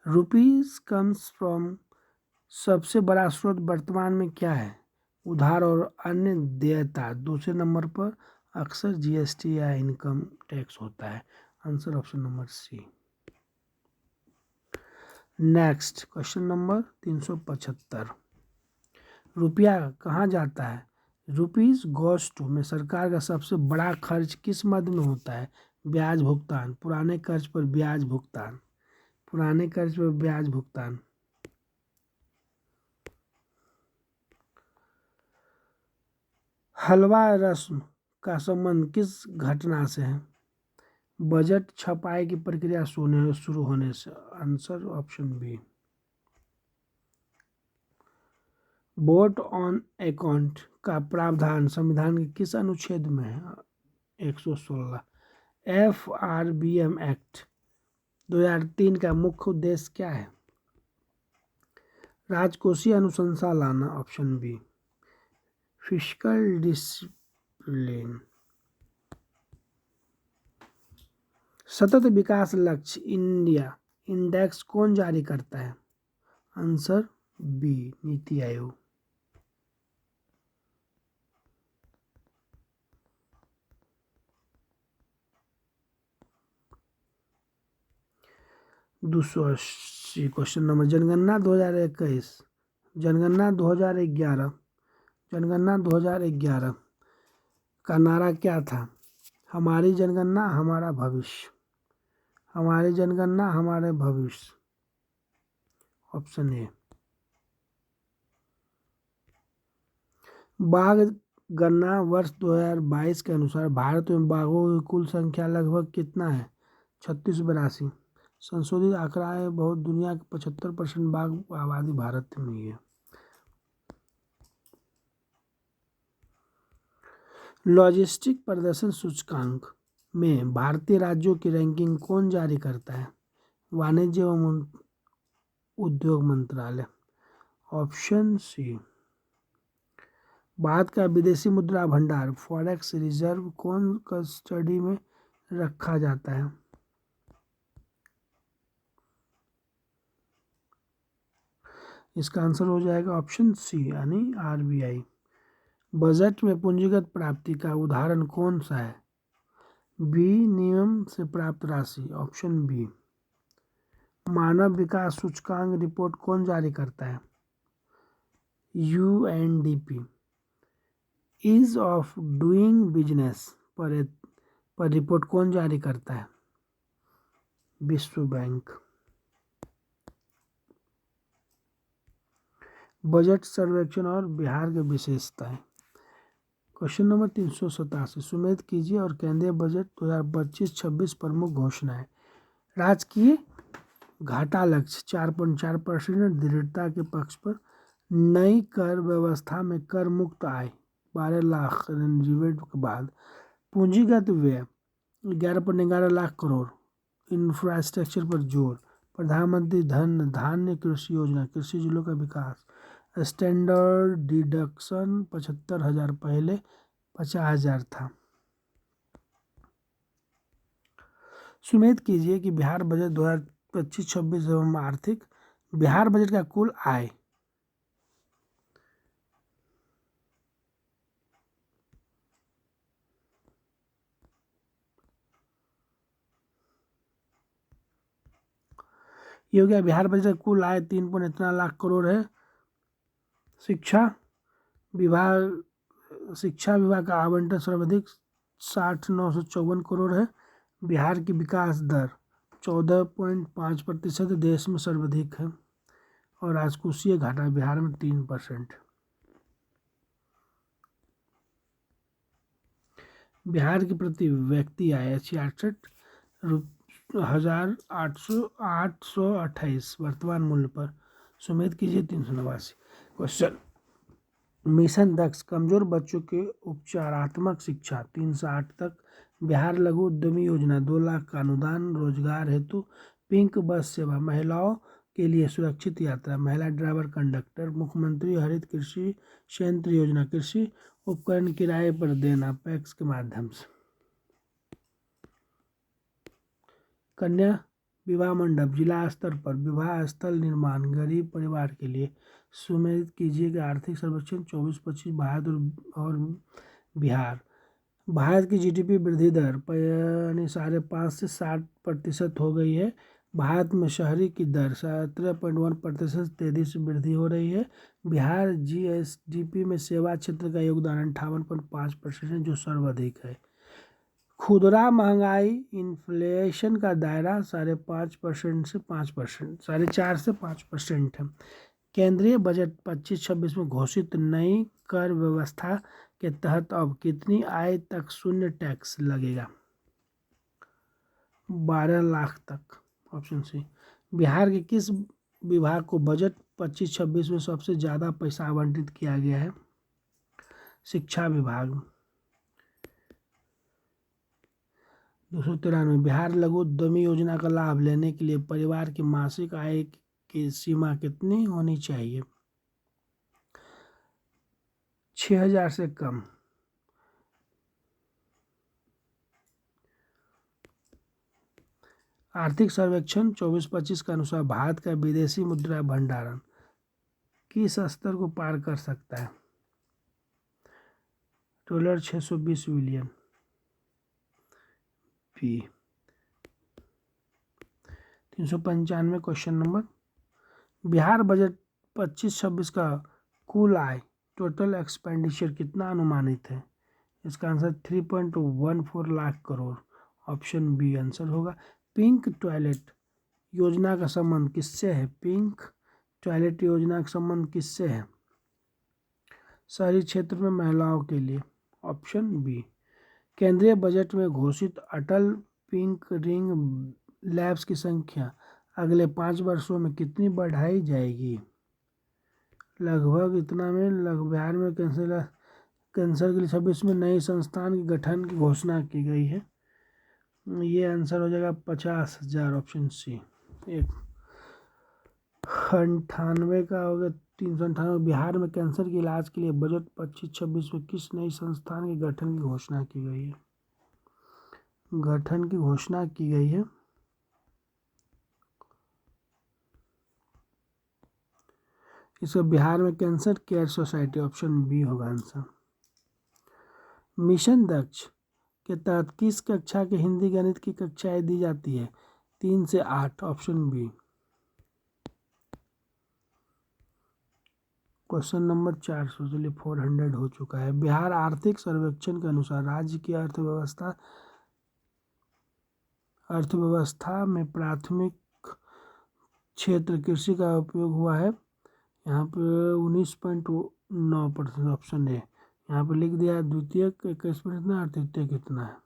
रुपीज कम्स फ्रॉम सबसे बड़ा स्रोत वर्तमान में क्या है। उधार और अन्य देयता। दूसरे नंबर पर अक्सर GST या इनकम टैक्स होता है। Answer option number C. Next question number 375 रुपया कहाँ जाता है। रुपीज गोज टू में सरकार का सबसे बड़ा खर्च किस मद में होता है। ब्याज भुगतान पुराने कर्ज पर ब्याज भुगतान। पुराने कर्ज पर ब्याज भुगतान। हलवा रस्म का संबंध किस घटना से है। बजट छपाई की प्रक्रिया शुरू होने से। Answer option B. Vote on account का प्रावधान संविधान के किस अनुच्छेद में है? 116। FRBM एक्ट 2003 का मुख्य उद्देश्य क्या है? राजकोषीय अनुशंसा लाना, ऑप्शन बी। Fiscal discipline. सतत विकास लक्ष्य इंडिया इंडेक्स कौन जारी करता है? आंसर बी, नीति आयोग। (280) क्वेश्चन नंबर जनगणना 2021, जनगणना 2011, जनगणना 2011 का नारा क्या था? हमारी जनगणना हमारा भविष्य, हमारी जनगणना हमारे भविष्य, ऑप्शन ए। बाघ गणना वर्ष 2022 के अनुसार भारत में बाघों की कुल संख्या लगभग कितना है? 3682। संशोधित आंकड़ा है बहुत दुनिया के 75% बाघ आबादी भारत में ही है। लॉजिस्टिक प्रदर्शन सूचकांक में भारतीय राज्यों की रैंकिंग कौन जारी करता है? वाणिज्य एवं उद्योग मंत्रालय, ऑप्शन सी। भारत का विदेशी मुद्रा भंडार फॉरेक्स रिजर्व कौन कस्टडी में रखा जाता है? इसका आंसर हो जाएगा ऑप्शन सी, यानी RBI। बजट में पूंजीगत प्राप्ति का उदाहरण कौन सा है? बी, नियम से प्राप्त राशि, ऑप्शन बी। मानव विकास सूचकांक रिपोर्ट कौन जारी करता है? UNDP। Ease of doing business पर रिपोर्ट कौन जारी करता है? विश्व बैंक। बजट सर्वेक्षण और बिहार की विशेषताएं। क्वेश्चन नंबर 387 सुमेध कीजिए और केंद्रीय बजट 2025-26 प्रमुख घोषणाएं। राजकीय घाटा लक्ष्य 4.4% दृढ़ता के पक्ष पर। नई कर व्यवस्था में कर मुक्त आय 12 लाख रिबेट के बाद। पूंजीगत व्यय 11.11 लाख करोड़। इंफ्रास्ट्रक्चर पर जोर। प्रधानमंत्री धन धान्य कृषि योजना कृषि जिलों का विकास। स्टैंडर्ड डिडक्शन 75,000 पहले 50,000 था। सुमेध कीजिए कि बिहार बजट 2025-26 एवं आर्थिक बिहार बजट का कुल आय ये हो गया। बिहार बजट का कुल आय 3 इतना लाख करोड़ है। शिक्षा विभाग का आवंटन सर्वाधिक 60,954 करोड़ है। बिहार की विकास दर 14.5% देश में सर्वाधिक है। और राजकोषीय घाटा बिहार में 3%। बिहार की प्रति व्यक्ति आय 66,828 वर्तमान मूल्य पर। सुमेध कीजिए 389 क्वेश्चन। मिशन दक्ष कमजोर बच्चों के उपचारात्मक शिक्षा 3 से 8 तक। बिहार लघु उद्यमी योजना 2 लाख का अनुदान रोजगार हेतु। पिंक बस सेवा महिलाओं के लिए सुरक्षित यात्रा महिला ड्राइवर कंडक्टर। मुख्यमंत्री हरित कृषि संयंत्र योजना कृषि उपकरण किराए पर देना पैक्स के माध्यम से। कन्या विवाह मंडप जिला स्तर पर विवाह स्थल निर्माण गरीब परिवार के लिए। सुमेध कीजिए कि आर्थिक सर्वेक्षण 24-25 भारत और बिहार। भारत की GDP वृद्धि दर 5.5 से 60% हो गई है। भारत में शहरी की दर 17.1% तेजी से वृद्धि हो रही है। बिहार GSDP में सेवा क्षेत्र का योगदान 58.5% है जो सर्वाधिक है। खुदरा महंगाई इन्फ्लेशन का दायरा 5.5% से 5%, 4.5% से 5% है। केंद्रीय बजट 25-26 में घोषित नई कर व्यवस्था के तहत अब कितनी आय तक शून्य टैक्स लगेगा? 12 लाख तक, ऑप्शन सी। बिहार के किस विभाग को बजट 25-26 में सबसे ज़्यादा पैसा आवंटित किया गया है? शिक्षा विभाग। 293, बिहार लघु उद्यमी योजना का लाभ लेने के लिए परिवार की मासिक आय की सीमा कितनी होनी चाहिए? 6,000 से कम। आर्थिक सर्वेक्षण 24-25 के अनुसार भारत का विदेशी मुद्रा भंडारण किस स्तर को पार कर सकता है? $620 billion. P 395 question number, Bihar budget 25-26 का कुल आय टोटल एक्सपेंडिचर कितना अनुमानित है? इसका answer 3.14 lakh crore. Option B answer होगा। पिंक टॉयलेट योजना का संबंध किससे है? पिंक टॉयलेट योजना का संबंध किससे है? शहरी क्षेत्र में महिलाओं के लिए। Option B. केंद्रीय बजट में घोषित अटल पिंक रिंग लैब्स की संख्या अगले 5 वर्षों में कितनी बढ़ाई जाएगी? लगभग इतना में बिहार में कैंसर के लिए 26 में नई संस्थान के गठन की घोषणा की गई है। ये आंसर हो जाएगा 50,000। Option C. 98 का हो गया 398। बिहार में कैंसर के इलाज के लिए बजट 25-26 में किस नई संस्थान के गठन की घोषणा की गई है? गठन की घोषणा की गई है इसको बिहार में cancer care society. Option B होगा आंसर। मिशन दक्ष के तहत किस कक्षा के हिंदी गणित की कक्षाएं दी जाती है? 3 से 8। Option B. क्वेश्चन नंबर 400, चलिए 400 हो चुका है। बिहार आर्थिक सर्वेक्षण के अनुसार राज्य की अर्थव्यवस्था में प्राथमिक क्षेत्र कृषि का उपयोग हुआ है। यहाँ पे 19.9%। Option A. यहाँ पे लिख दिया है द्वितीयक 21% और तृतीय कितना है?